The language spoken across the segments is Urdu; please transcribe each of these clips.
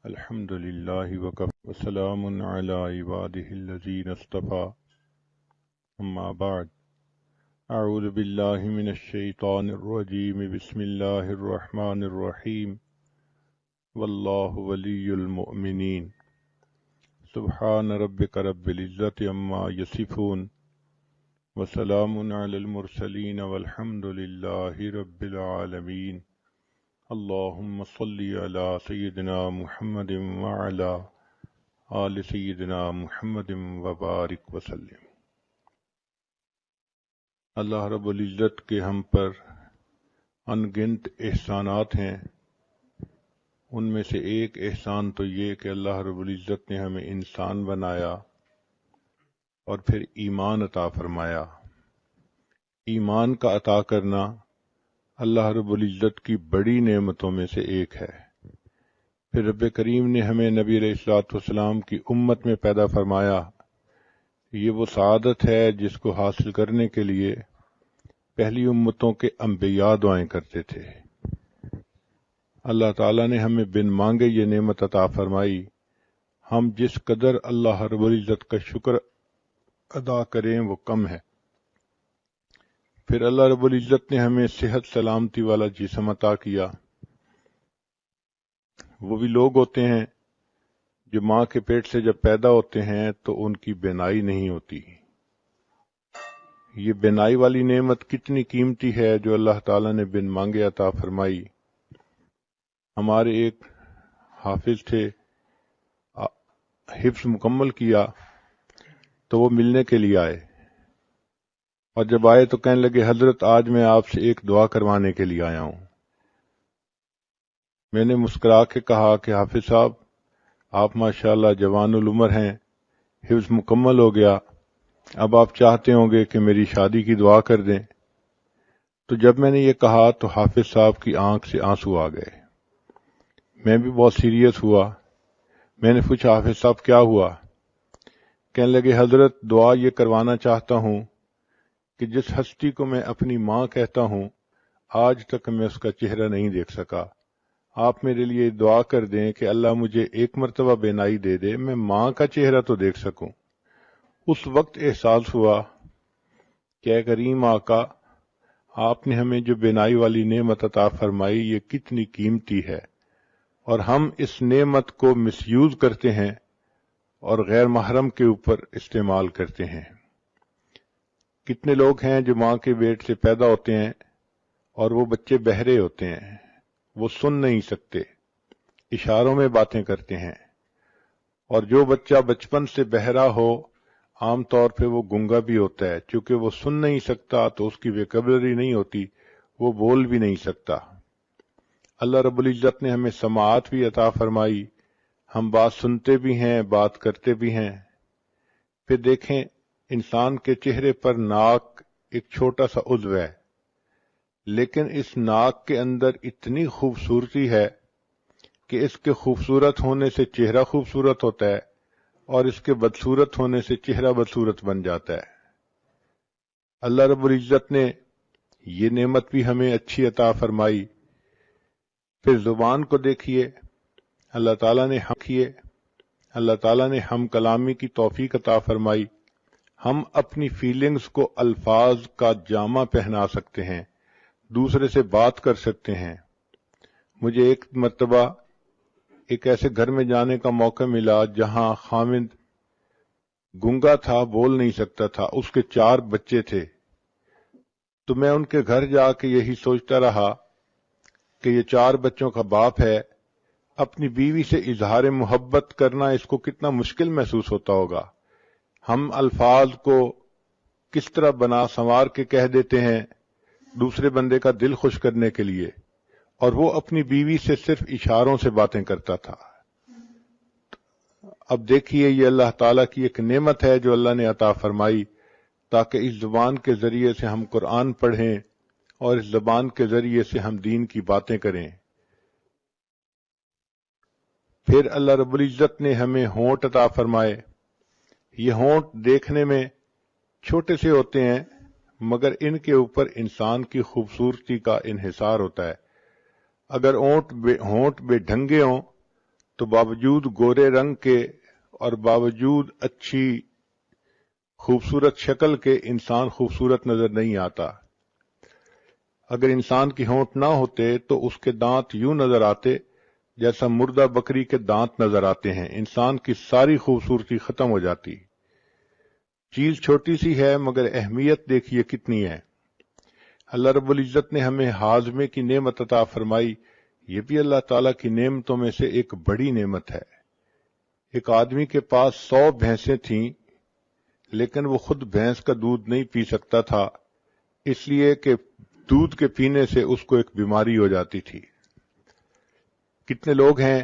الحمد لله وكفى وسلام على عباده الذين اصطفى أما بعد أعوذ بالله من الشيطان الرجيم بسم الله الرحمن الرحيم والله ولي المؤمنين سبحان ربك رب العزة عما يصفون وسلام على المرسلين والحمد لله رب العالمين اللهم صل على سيدنا محمد وعلى آل سيدنا محمد وبارک وسلم۔ اللہ رب العزت کے ہم پر ان گنت احسانات ہیں، ان میں سے ایک احسان تو یہ کہ اللہ رب العزت نے ہمیں انسان بنایا اور پھر ایمان عطا فرمایا۔ ایمان کا عطا کرنا اللہ رب العزت کی بڑی نعمتوں میں سے ایک ہے۔ پھر رب کریم نے ہمیں نبی علیہ الصلوۃ والسلام کی امت میں پیدا فرمایا۔ یہ وہ سعادت ہے جس کو حاصل کرنے کے لیے پہلی امتوں کے انبیاء دعائیں کرتے تھے۔ اللہ تعالیٰ نے ہمیں بن مانگے یہ نعمت عطا فرمائی۔ ہم جس قدر اللہ رب العزت کا شکر ادا کریں وہ کم ہے۔ پھر اللہ رب العزت نے ہمیں صحت سلامتی والا جسم عطا کیا۔ وہ بھی لوگ ہوتے ہیں جو ماں کے پیٹ سے جب پیدا ہوتے ہیں تو ان کی بینائی نہیں ہوتی۔ یہ بینائی والی نعمت کتنی قیمتی ہے جو اللہ تعالیٰ نے بن مانگے عطا فرمائی۔ ہمارے ایک حافظ تھے، حفظ مکمل کیا تو وہ ملنے کے لیے آئے، اور جب آئے تو کہنے لگے حضرت آج میں آپ سے ایک دعا کروانے کے لیے آیا ہوں۔ میں نے مسکرا کے کہا کہ حافظ صاحب آپ ماشاءاللہ جوان العمر ہیں، حفظ مکمل ہو گیا، اب آپ چاہتے ہوں گے کہ میری شادی کی دعا کر دیں۔ تو جب میں نے یہ کہا تو حافظ صاحب کی آنکھ سے آنسو آ گئے۔ میں بھی بہت سیریس ہوا۔ میں نے پوچھا حافظ صاحب کیا ہوا؟ کہنے لگے حضرت دعا یہ کروانا چاہتا ہوں کہ جس ہستی کو میں اپنی ماں کہتا ہوں آج تک میں اس کا چہرہ نہیں دیکھ سکا، آپ میرے لیے دعا کر دیں کہ اللہ مجھے ایک مرتبہ بینائی دے دے، میں ماں کا چہرہ تو دیکھ سکوں۔ اس وقت احساس ہوا کہ اے کریم آقا، آپ نے ہمیں جو بینائی والی نعمت عطا فرمائی یہ کتنی قیمتی ہے، اور ہم اس نعمت کو مس یوز کرتے ہیں اور غیر محرم کے اوپر استعمال کرتے ہیں۔ کتنے لوگ ہیں جو ماں کے پیٹ سے پیدا ہوتے ہیں اور وہ بچے بہرے ہوتے ہیں، وہ سن نہیں سکتے، اشاروں میں باتیں کرتے ہیں، اور جو بچہ بچپن سے بہرا ہو عام طور پہ وہ گنگا بھی ہوتا ہے، چونکہ وہ سن نہیں سکتا تو اس کی ویکیبلری نہیں ہوتی، وہ بول بھی نہیں سکتا۔ اللہ رب العزت نے ہمیں سماعت بھی عطا فرمائی، ہم بات سنتے بھی ہیں، بات کرتے بھی ہیں۔ پھر دیکھیں انسان کے چہرے پر ناک ایک چھوٹا سا عضو ہے، لیکن اس ناک کے اندر اتنی خوبصورتی ہے کہ اس کے خوبصورت ہونے سے چہرہ خوبصورت ہوتا ہے اور اس کے بدصورت ہونے سے چہرہ بدصورت بن جاتا ہے۔ اللہ رب العزت نے یہ نعمت بھی ہمیں اچھی عطا فرمائی۔ پھر زبان کو دیکھیے، اللہ تعالیٰ نے ہم کلامی کی توفیق عطا فرمائی۔ ہم اپنی فیلنگز کو الفاظ کا جامہ پہنا سکتے ہیں، دوسرے سے بات کر سکتے ہیں۔ مجھے ایک مرتبہ ایک ایسے گھر میں جانے کا موقع ملا جہاں خامد گنگا تھا، بول نہیں سکتا تھا، اس کے 4 بچے تھے۔ تو میں ان کے گھر جا کے یہی سوچتا رہا کہ یہ 4 بچوں کا باپ ہے، اپنی بیوی سے اظہار محبت کرنا اس کو کتنا مشکل محسوس ہوتا ہوگا۔ ہم الفاظ کو کس طرح بنا سنوار کے کہہ دیتے ہیں دوسرے بندے کا دل خوش کرنے کے لیے، اور وہ اپنی بیوی سے صرف اشاروں سے باتیں کرتا تھا۔ اب دیکھیے یہ اللہ تعالیٰ کی ایک نعمت ہے جو اللہ نے عطا فرمائی تاکہ اس زبان کے ذریعے سے ہم قرآن پڑھیں اور اس زبان کے ذریعے سے ہم دین کی باتیں کریں۔ پھر اللہ رب العزت نے ہمیں ہونٹ عطا فرمائے۔ یہ ہونٹ دیکھنے میں چھوٹے سے ہوتے ہیں مگر ان کے اوپر انسان کی خوبصورتی کا انحصار ہوتا ہے۔ اگر ہونٹ بے ڈھنگے ہوں تو باوجود گورے رنگ کے اور باوجود اچھی خوبصورت شکل کے انسان خوبصورت نظر نہیں آتا۔ اگر انسان کی ہونٹ نہ ہوتے تو اس کے دانت یوں نظر آتے جیسا مردہ بکری کے دانت نظر آتے ہیں، انسان کی ساری خوبصورتی ختم ہو جاتی۔ چیز چھوٹی سی ہے مگر اہمیت دیکھیے کتنی ہے۔ اللہ رب العزت نے ہمیں ہاضمے کی نعمت عطا فرمائی، یہ بھی اللہ تعالیٰ کی نعمتوں میں سے ایک بڑی نعمت ہے۔ ایک آدمی کے پاس 100 بھینسیں تھیں لیکن وہ خود بھینس کا دودھ نہیں پی سکتا تھا، اس لیے کہ دودھ کے پینے سے اس کو ایک بیماری ہو جاتی تھی۔ کتنے لوگ ہیں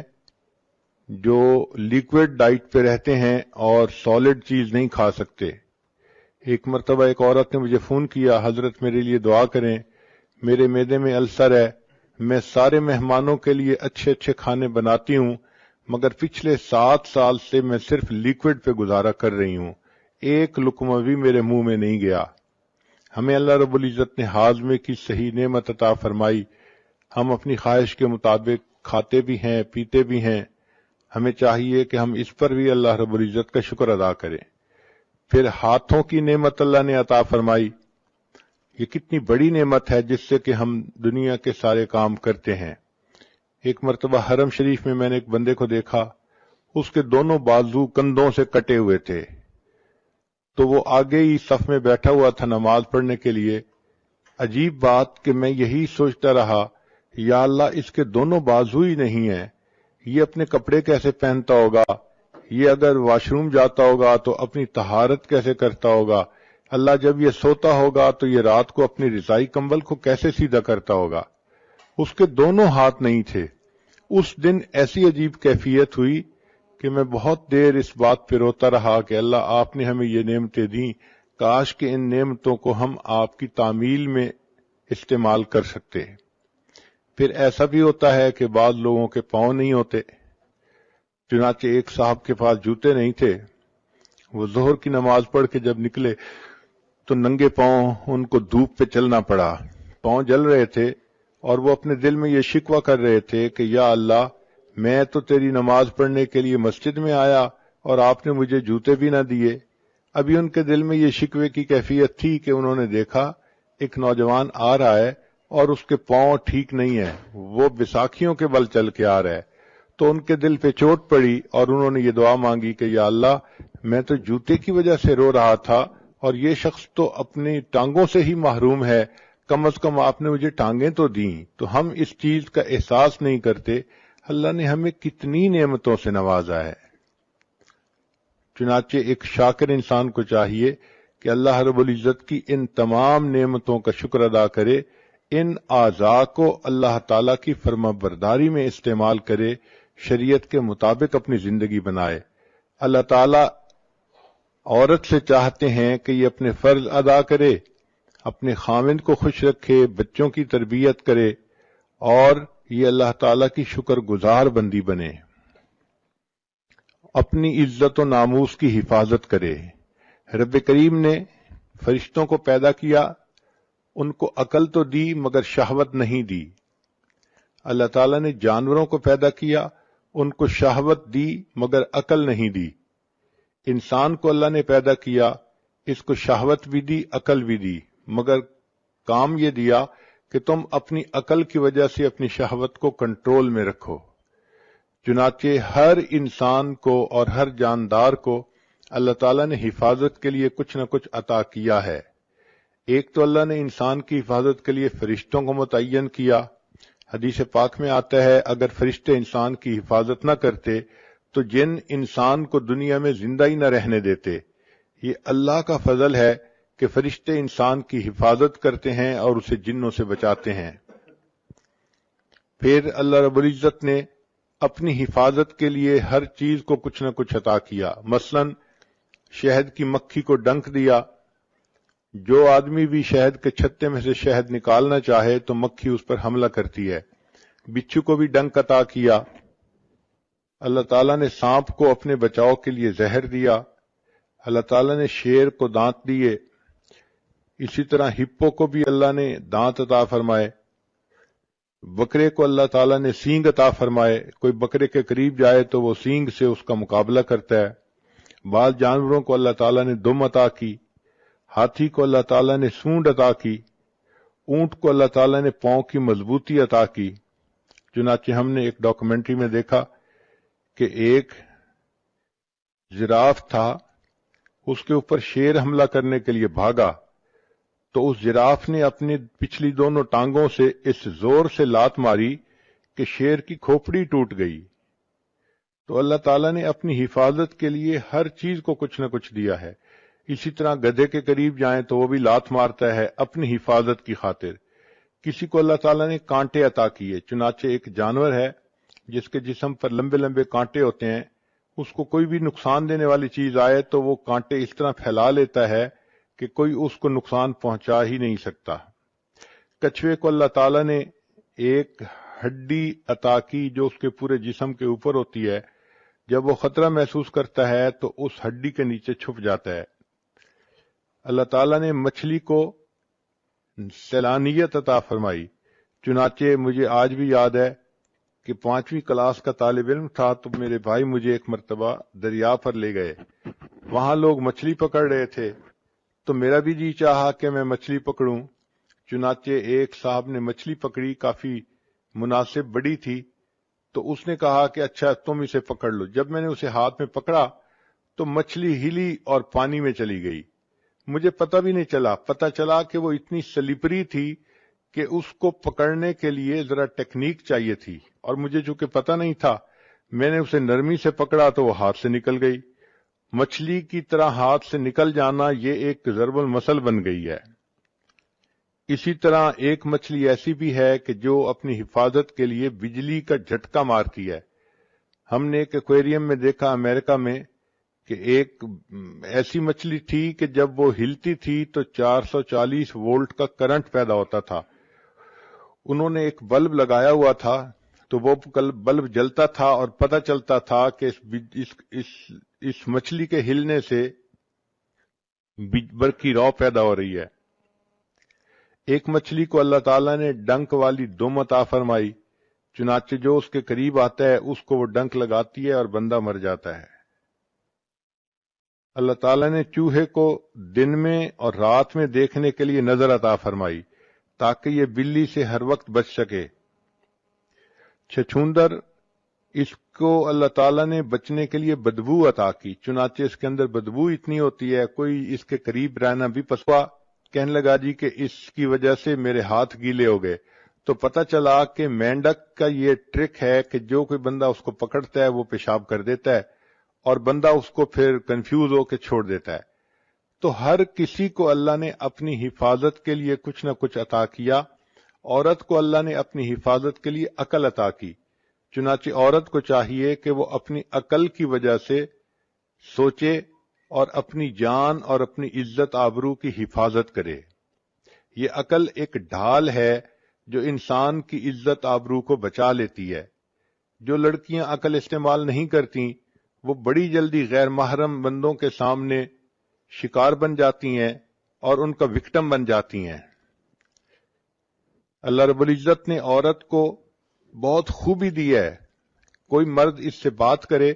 جو لیکوڈ ڈائٹ پہ رہتے ہیں اور سالڈ چیز نہیں کھا سکتے۔ ایک مرتبہ ایک عورت نے مجھے فون کیا، حضرت میرے لیے دعا کریں، میرے معدے میں السر ہے، میں سارے مہمانوں کے لیے اچھے اچھے کھانے بناتی ہوں مگر پچھلے 7 سال سے میں صرف لیکوڈ پہ گزارا کر رہی ہوں، ایک لقمہ بھی میرے منہ میں نہیں گیا۔ ہمیں اللہ رب العزت نے ہاضمے کی صحیح نعمت عطا فرمائی، ہم اپنی خواہش کے مطابق کھاتے بھی ہیں پیتے بھی ہیں، ہمیں چاہیے کہ ہم اس پر بھی اللہ رب العزت کا شکر ادا کریں۔ پھر ہاتھوں کی نعمت اللہ نے عطا فرمائی، یہ کتنی بڑی نعمت ہے جس سے کہ ہم دنیا کے سارے کام کرتے ہیں۔ ایک مرتبہ حرم شریف میں نے ایک بندے کو دیکھا، اس کے دونوں بازو کندھوں سے کٹے ہوئے تھے، تو وہ آگے ہی صف میں بیٹھا ہوا تھا نماز پڑھنے کے لیے۔ عجیب بات کہ میں یہی سوچتا رہا، یا اللہ اس کے دونوں بازو ہی نہیں ہیں، یہ اپنے کپڑے کیسے پہنتا ہوگا، یہ اگر واش روم جاتا ہوگا تو اپنی طہارت کیسے کرتا ہوگا، اللہ جب یہ سوتا ہوگا تو یہ رات کو اپنی رضائی کمبل کو کیسے سیدھا کرتا ہوگا۔ اس کے دونوں ہاتھ نہیں تھے۔ اس دن ایسی عجیب کیفیت ہوئی کہ میں بہت دیر اس بات پہ روتا رہا کہ اللہ آپ نے ہمیں یہ نعمتیں دیں، کاش کہ ان نعمتوں کو ہم آپ کی تعمیل میں استعمال کر سکتے۔ پھر ایسا بھی ہوتا ہے کہ بعض لوگوں کے پاؤں نہیں ہوتے، چنانچہ ایک صاحب کے پاس جوتے نہیں تھے، وہ ظہر کی نماز پڑھ کے جب نکلے تو ننگے پاؤں ان کو دھوپ پہ چلنا پڑا، پاؤں جل رہے تھے اور وہ اپنے دل میں یہ شکوہ کر رہے تھے کہ یا اللہ میں تو تیری نماز پڑھنے کے لیے مسجد میں آیا اور آپ نے مجھے جوتے بھی نہ دیے۔ ابھی ان کے دل میں یہ شکوے کی کیفیت تھی کہ انہوں نے دیکھا ایک نوجوان آ رہا ہے اور اس کے پاؤں ٹھیک نہیں ہے، وہ بیساکھیوں کے بل چل کے آ رہا ہے، تو ان کے دل پہ چوٹ پڑی اور انہوں نے یہ دعا مانگی کہ یا اللہ میں تو جوتے کی وجہ سے رو رہا تھا اور یہ شخص تو اپنی ٹانگوں سے ہی محروم ہے، کم از کم آپ نے مجھے ٹانگیں تو دیں۔ تو ہم اس چیز کا احساس نہیں کرتے اللہ نے ہمیں کتنی نعمتوں سے نوازا ہے۔ چنانچہ ایک شاکر انسان کو چاہیے کہ اللہ رب العزت کی ان تمام نعمتوں کا شکر ادا کرے، ان اعضاء کو اللہ تعالیٰ کی فرما برداری میں استعمال کرے، شریعت کے مطابق اپنی زندگی بنائے۔ اللہ تعالیٰ عورت سے چاہتے ہیں کہ یہ اپنے فرض ادا کرے، اپنے خاوند کو خوش رکھے، بچوں کی تربیت کرے اور یہ اللہ تعالیٰ کی شکر گزار بندی بنے، اپنی عزت و ناموس کی حفاظت کرے۔ رب کریم نے فرشتوں کو پیدا کیا، ان کو عقل تو دی مگر شہوت نہیں دی۔ اللہ تعالیٰ نے جانوروں کو پیدا کیا، ان کو شہوت دی مگر عقل نہیں دی۔ انسان کو اللہ نے پیدا کیا، اس کو شہوت بھی دی عقل بھی دی، مگر کام یہ دیا کہ تم اپنی عقل کی وجہ سے اپنی شہوت کو کنٹرول میں رکھو۔ چنانچہ ہر انسان کو اور ہر جاندار کو اللہ تعالیٰ نے حفاظت کے لیے کچھ نہ کچھ عطا کیا ہے۔ ایک تو اللہ نے انسان کی حفاظت کے لیے فرشتوں کو متعین کیا۔ حدیث پاک میں آتا ہے اگر فرشتے انسان کی حفاظت نہ کرتے تو جن انسان کو دنیا میں زندہ ہی نہ رہنے دیتے۔ یہ اللہ کا فضل ہے کہ فرشتے انسان کی حفاظت کرتے ہیں اور اسے جنوں سے بچاتے ہیں۔ پھر اللہ رب العزت نے اپنی حفاظت کے لیے ہر چیز کو کچھ نہ کچھ عطا کیا۔ مثلا شہد کی مکھی کو ڈنک دیا، جو آدمی بھی شہد کے چھتے میں سے شہد نکالنا چاہے تو مکھی اس پر حملہ کرتی ہے۔ بچھو کو بھی ڈنک عطا کیا۔ اللہ تعالیٰ نے سانپ کو اپنے بچاؤ کے لیے زہر دیا۔ اللہ تعالیٰ نے شیر کو دانت دیے، اسی طرح ہپو کو بھی اللہ نے دانت عطا فرمائے۔ بکرے کو اللہ تعالیٰ نے سینگ عطا فرمائے، کوئی بکرے کے قریب جائے تو وہ سینگ سے اس کا مقابلہ کرتا ہے۔ بعض جانوروں کو اللہ تعالیٰ نے دم عطا کی، ہاتھی کو اللہ تعالیٰ نے سونڈ عطا کی، اونٹ کو اللہ تعالیٰ نے پاؤں کی مضبوطی عطا کی۔ چنانچہ ہم نے ایک ڈاکومنٹری میں دیکھا کہ ایک جراف تھا، اس کے اوپر شیر حملہ کرنے کے لیے بھاگا تو اس جراف نے اپنی پچھلی دونوں ٹانگوں سے اس زور سے لات ماری کہ شیر کی کھوپڑی ٹوٹ گئی۔ تو اللہ تعالیٰ نے اپنی حفاظت کے لیے ہر چیز کو کچھ نہ کچھ دیا ہے۔ اسی طرح گدھے کے قریب جائیں تو وہ بھی لات مارتا ہے اپنی حفاظت کی خاطر۔ کسی کو اللہ تعالیٰ نے کانٹے عطا کیے، چنانچہ ایک جانور ہے جس کے جسم پر لمبے لمبے کانٹے ہوتے ہیں، اس کو کوئی بھی نقصان دینے والی چیز آئے تو وہ کانٹے اس طرح پھیلا لیتا ہے کہ کوئی اس کو نقصان پہنچا ہی نہیں سکتا۔ کچھوے کو اللہ تعالیٰ نے ایک ہڈی عطا کی جو اس کے پورے جسم کے اوپر ہوتی ہے، جب وہ خطرہ محسوس کرتا ہے تو اس ہڈی کے نیچے چھپ جاتا ہے۔ اللہ تعالیٰ نے مچھلی کو سیلانیت عطا فرمائی، چنانچہ مجھے آج بھی یاد ہے کہ 5ویں کلاس کا طالب علم تھا تو میرے بھائی مجھے ایک مرتبہ دریا پر لے گئے، وہاں لوگ مچھلی پکڑ رہے تھے تو میرا بھی جی چاہا کہ میں مچھلی پکڑوں۔ چنانچہ ایک صاحب نے مچھلی پکڑی، کافی مناسب بڑی تھی، تو اس نے کہا کہ اچھا تم اسے پکڑ لو۔ جب میں نے اسے ہاتھ میں پکڑا تو مچھلی ہلی اور پانی میں چلی گئی، مجھے پتہ بھی نہیں چلا۔ پتہ چلا کہ وہ اتنی سلپری تھی کہ اس کو پکڑنے کے لیے ذرا ٹیکنیک چاہیے تھی، اور مجھے چونکہ پتہ نہیں تھا میں نے اسے نرمی سے پکڑا تو وہ ہاتھ سے نکل گئی۔ مچھلی کی طرح ہاتھ سے نکل جانا یہ ایک ضرب المثل بن گئی ہے۔ اسی طرح ایک مچھلی ایسی بھی ہے کہ جو اپنی حفاظت کے لیے بجلی کا جھٹکا مارتی ہے۔ ہم نے ایک ایکویریم میں دیکھا امریکہ میں کہ ایک ایسی مچھلی تھی کہ جب وہ ہلتی تھی تو 440 وولٹ کا کرنٹ پیدا ہوتا تھا۔ انہوں نے ایک بلب لگایا ہوا تھا تو وہ بلب جلتا تھا اور پتہ چلتا تھا کہ اس مچھلی کے ہلنے سے برقی رو پیدا ہو رہی ہے۔ ایک مچھلی کو اللہ تعالیٰ نے ڈنک والی دم عطا فرمائی، چنانچہ جو اس کے قریب آتا ہے اس کو وہ ڈنک لگاتی ہے اور بندہ مر جاتا ہے۔ اللہ تعالیٰ نے چوہے کو دن میں اور رات میں دیکھنے کے لیے نظر عطا فرمائی تاکہ یہ بلی سے ہر وقت بچ سکے۔ چھچھوندر، اس کو اللہ تعالیٰ نے بچنے کے لیے بدبو عطا کی، چنانچہ اس کے اندر بدبو اتنی ہوتی ہے کوئی اس کے قریب رہنا بھی پسوا۔ کہنے لگا جی کہ اس کی وجہ سے میرے ہاتھ گیلے ہو گئے، تو پتہ چلا کہ مینڈک کا یہ ٹرک ہے کہ جو کوئی بندہ اس کو پکڑتا ہے وہ پیشاب کر دیتا ہے اور بندہ اس کو پھر کنفیوز ہو کے چھوڑ دیتا ہے۔ تو ہر کسی کو اللہ نے اپنی حفاظت کے لیے کچھ نہ کچھ عطا کیا۔ عورت کو اللہ نے اپنی حفاظت کے لیے عقل عطا کی، چنانچہ عورت کو چاہیے کہ وہ اپنی عقل کی وجہ سے سوچے اور اپنی جان اور اپنی عزت آبرو کی حفاظت کرے۔ یہ عقل ایک ڈھال ہے جو انسان کی عزت آبرو کو بچا لیتی ہے۔ جو لڑکیاں عقل استعمال نہیں کرتی وہ بڑی جلدی غیر محرم بندوں کے سامنے شکار بن جاتی ہیں اور ان کا وکٹم بن جاتی ہیں۔ اللہ رب العزت نے عورت کو بہت خوبی دی ہے، کوئی مرد اس سے بات کرے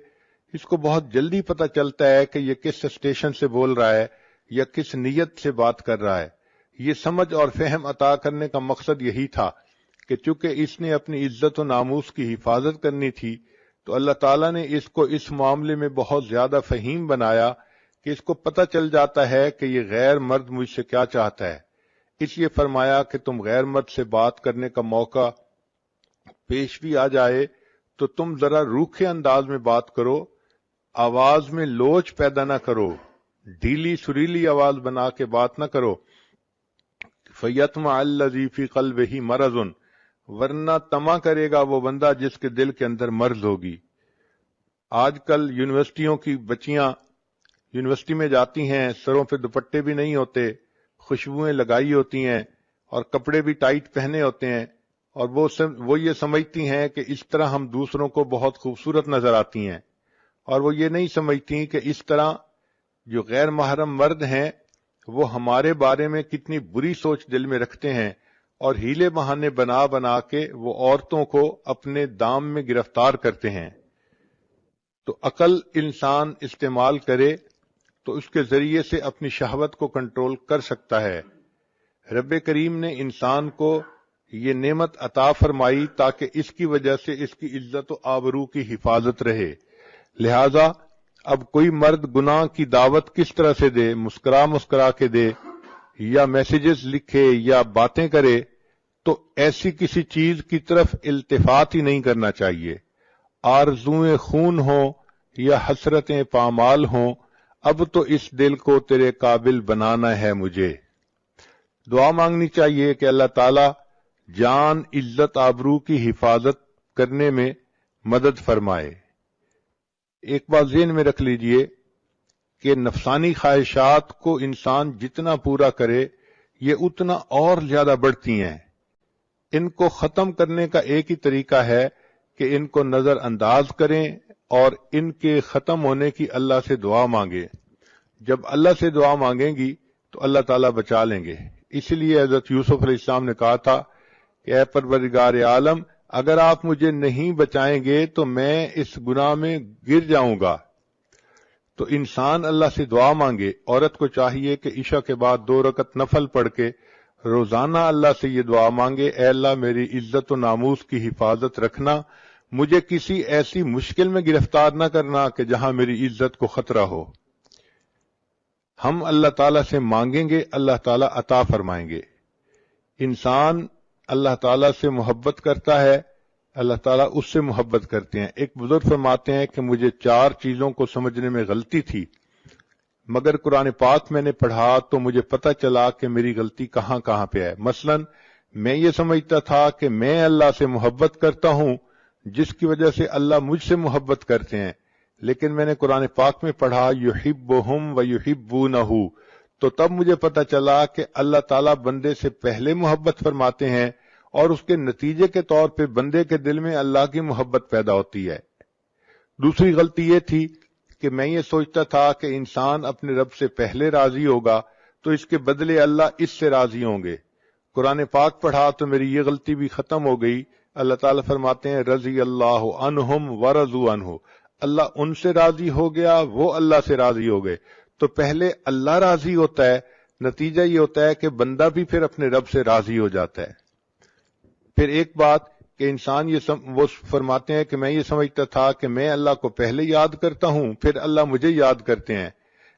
اس کو بہت جلدی پتہ چلتا ہے کہ یہ کس اسٹیشن سے بول رہا ہے یا کس نیت سے بات کر رہا ہے۔ یہ سمجھ اور فہم عطا کرنے کا مقصد یہی تھا کہ چونکہ اس نے اپنی عزت و ناموس کی حفاظت کرنی تھی تو اللہ تعالیٰ نے اس کو اس معاملے میں بہت زیادہ فہیم بنایا کہ اس کو پتہ چل جاتا ہے کہ یہ غیر مرد مجھ سے کیا چاہتا ہے۔ اس لیے فرمایا کہ تم غیر مرد سے بات کرنے کا موقع پیش بھی آ جائے تو تم ذرا روکھے انداز میں بات کرو، آواز میں لوچ پیدا نہ کرو، ڈھیلی سریلی آواز بنا کے بات نہ کرو۔ فَيَطْمَعَ الَّذِي فِي قَلْبِهِ مَرَضٌ، ورنہ طمع کرے گا وہ بندہ جس کے دل کے اندر مرض ہوگی۔ آج کل یونیورسٹیوں کی بچیاں یونیورسٹی میں جاتی ہیں، سروں پہ دوپٹے بھی نہیں ہوتے، خوشبوئیں لگائی ہوتی ہیں اور کپڑے بھی ٹائٹ پہنے ہوتے ہیں، اور وہ یہ سمجھتی ہیں کہ اس طرح ہم دوسروں کو بہت خوبصورت نظر آتی ہیں، اور وہ یہ نہیں سمجھتی کہ اس طرح جو غیر محرم مرد ہیں وہ ہمارے بارے میں کتنی بری سوچ دل میں رکھتے ہیں، اور ہیلے بہانے بنا بنا کے وہ عورتوں کو اپنے دام میں گرفتار کرتے ہیں۔ تو عقل انسان استعمال کرے تو اس کے ذریعے سے اپنی شہوت کو کنٹرول کر سکتا ہے۔ رب کریم نے انسان کو یہ نعمت عطا فرمائی تاکہ اس کی وجہ سے اس کی عزت و آبرو کی حفاظت رہے۔ لہذا اب کوئی مرد گناہ کی دعوت کس طرح سے دے، مسکرا مسکرا کے دے یا میسیجز لکھے یا باتیں کرے، تو ایسی کسی چیز کی طرف التفات ہی نہیں کرنا چاہیے۔ آرزوئیں خون ہوں یا حسرتیں پامال ہوں، اب تو اس دل کو تیرے قابل بنانا ہے مجھے۔ دعا مانگنی چاہیے کہ اللہ تعالی جان، عزت، آبرو کی حفاظت کرنے میں مدد فرمائے۔ ایک بات ذہن میں رکھ لیجئے کہ نفسانی خواہشات کو انسان جتنا پورا کرے یہ اتنا اور زیادہ بڑھتی ہیں۔ ان کو ختم کرنے کا ایک ہی طریقہ ہے کہ ان کو نظر انداز کریں اور ان کے ختم ہونے کی اللہ سے دعا مانگیں۔ جب اللہ سے دعا مانگیں گی تو اللہ تعالیٰ بچا لیں گے۔ اس لیے حضرت یوسف علیہ السلام نے کہا تھا کہ اے پروردگار عالم، اگر آپ مجھے نہیں بچائیں گے تو میں اس گناہ میں گر جاؤں گا۔ تو انسان اللہ سے دعا مانگے۔ عورت کو چاہیے کہ عشاء کے بعد 2 رکعت نفل پڑھ کے روزانہ اللہ سے یہ دعا مانگے، اے اللہ میری عزت و ناموس کی حفاظت رکھنا، مجھے کسی ایسی مشکل میں گرفتار نہ کرنا کہ جہاں میری عزت کو خطرہ ہو۔ ہم اللہ تعالیٰ سے مانگیں گے، اللہ تعالیٰ عطا فرمائیں گے۔ انسان اللہ تعالیٰ سے محبت کرتا ہے، اللہ تعالیٰ اس سے محبت کرتے ہیں۔ ایک بزرگ فرماتے ہیں کہ مجھے 4 چیزوں کو سمجھنے میں غلطی تھی، مگر قرآن پاک میں نے پڑھا تو مجھے پتہ چلا کہ میری غلطی کہاں کہاں پہ ہے۔ مثلا میں یہ سمجھتا تھا کہ میں اللہ سے محبت کرتا ہوں جس کی وجہ سے اللہ مجھ سے محبت کرتے ہیں، لیکن میں نے قرآن پاک میں پڑھا یحبہم ویحبونہ، تو تب مجھے پتہ چلا کہ اللہ تعالیٰ بندے سے پہلے محبت فرماتے ہیں اور اس کے نتیجے کے طور پہ بندے کے دل میں اللہ کی محبت پیدا ہوتی ہے۔ دوسری غلطی یہ تھی کہ میں یہ سوچتا تھا کہ انسان اپنے رب سے پہلے راضی ہوگا تو اس کے بدلے اللہ اس سے راضی ہوں گے۔ قرآن پاک پڑھا تو میری یہ غلطی بھی ختم ہو گئی۔ اللہ تعالیٰ فرماتے ہیں رضی اللہ عنہم ورضوا عنہ، اللہ ان سے راضی ہو گیا، وہ اللہ سے راضی ہو گئے۔ تو پہلے اللہ راضی ہوتا ہے، نتیجہ یہ ہوتا ہے کہ بندہ بھی پھر اپنے رب سے راضی ہو جاتا ہے۔ پھر ایک بات کہ انسان وہ فرماتے ہیں کہ میں یہ سمجھتا تھا کہ میں اللہ کو پہلے یاد کرتا ہوں پھر اللہ مجھے یاد کرتے ہیں،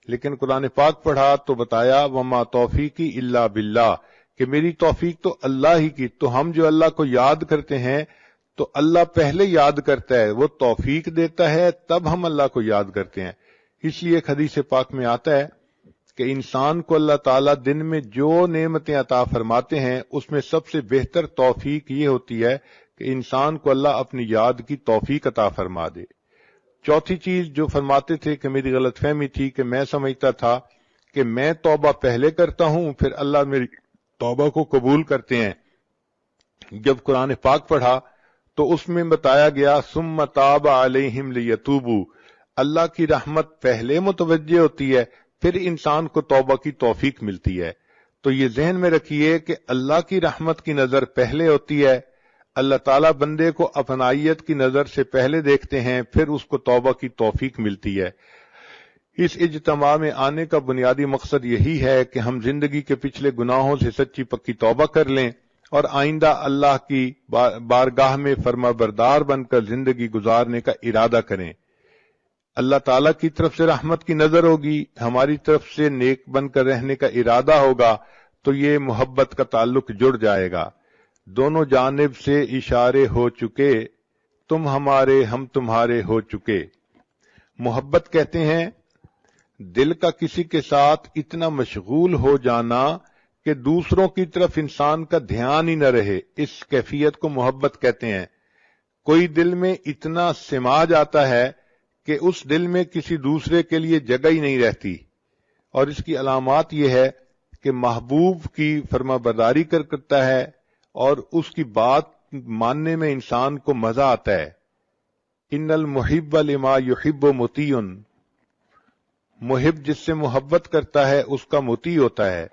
لیکن قرآن پاک پڑھا تو بتایا وما توفیقی الا باللہ، کہ میری توفیق تو اللہ ہی کی۔ تو ہم جو اللہ کو یاد کرتے ہیں تو اللہ پہلے یاد کرتا ہے، وہ توفیق دیتا ہے، تب ہم اللہ کو یاد کرتے ہیں۔ اس لیے ایک حدیث پاک میں آتا ہے کہ انسان کو اللہ تعالیٰ دن میں جو نعمتیں عطا فرماتے ہیں اس میں سب سے بہتر توفیق یہ ہوتی ہے کہ انسان کو اللہ اپنی یاد کی توفیق عطا فرما دے۔ چوتھی چیز جو فرماتے تھے کہ میری غلط فہمی تھی کہ میں سمجھتا تھا کہ میں توبہ پہلے کرتا ہوں پھر اللہ میری توبہ کو قبول کرتے ہیں۔ جب قرآن پاک پڑھا تو اس میں بتایا گیا ثم تاب علیہم لیتوبوا، اللہ کی رحمت پہلے متوجہ ہوتی ہے پھر انسان کو توبہ کی توفیق ملتی ہے۔ تو یہ ذہن میں رکھیے کہ اللہ کی رحمت کی نظر پہلے ہوتی ہے، اللہ تعالیٰ بندے کو اپنائیت کی نظر سے پہلے دیکھتے ہیں پھر اس کو توبہ کی توفیق ملتی ہے۔ اس اجتماع میں آنے کا بنیادی مقصد یہی ہے کہ ہم زندگی کے پچھلے گناہوں سے سچی پکی توبہ کر لیں اور آئندہ اللہ کی بارگاہ میں فرما بردار بن کر زندگی گزارنے کا ارادہ کریں۔ اللہ تعالیٰ کی طرف سے رحمت کی نظر ہوگی، ہماری طرف سے نیک بن کر رہنے کا ارادہ ہوگا، تو یہ محبت کا تعلق جڑ جائے گا۔ دونوں جانب سے اشارے ہو چکے، تم ہمارے ہم تمہارے ہو چکے۔ محبت کہتے ہیں دل کا کسی کے ساتھ اتنا مشغول ہو جانا کہ دوسروں کی طرف انسان کا دھیان ہی نہ رہے، اس کیفیت کو محبت کہتے ہیں۔ کوئی دل میں اتنا سما جاتا ہے کہ اس دل میں کسی دوسرے کے لیے جگہ ہی نہیں رہتی، اور اس کی علامات یہ ہے کہ محبوب کی فرما برداری کرتا ہے اور اس کی بات ماننے میں انسان کو مزہ آتا ہے۔ ان المحب لما یحب مطیع، محب جس سے محبت کرتا ہے اس کا مطیع ہوتا ہے،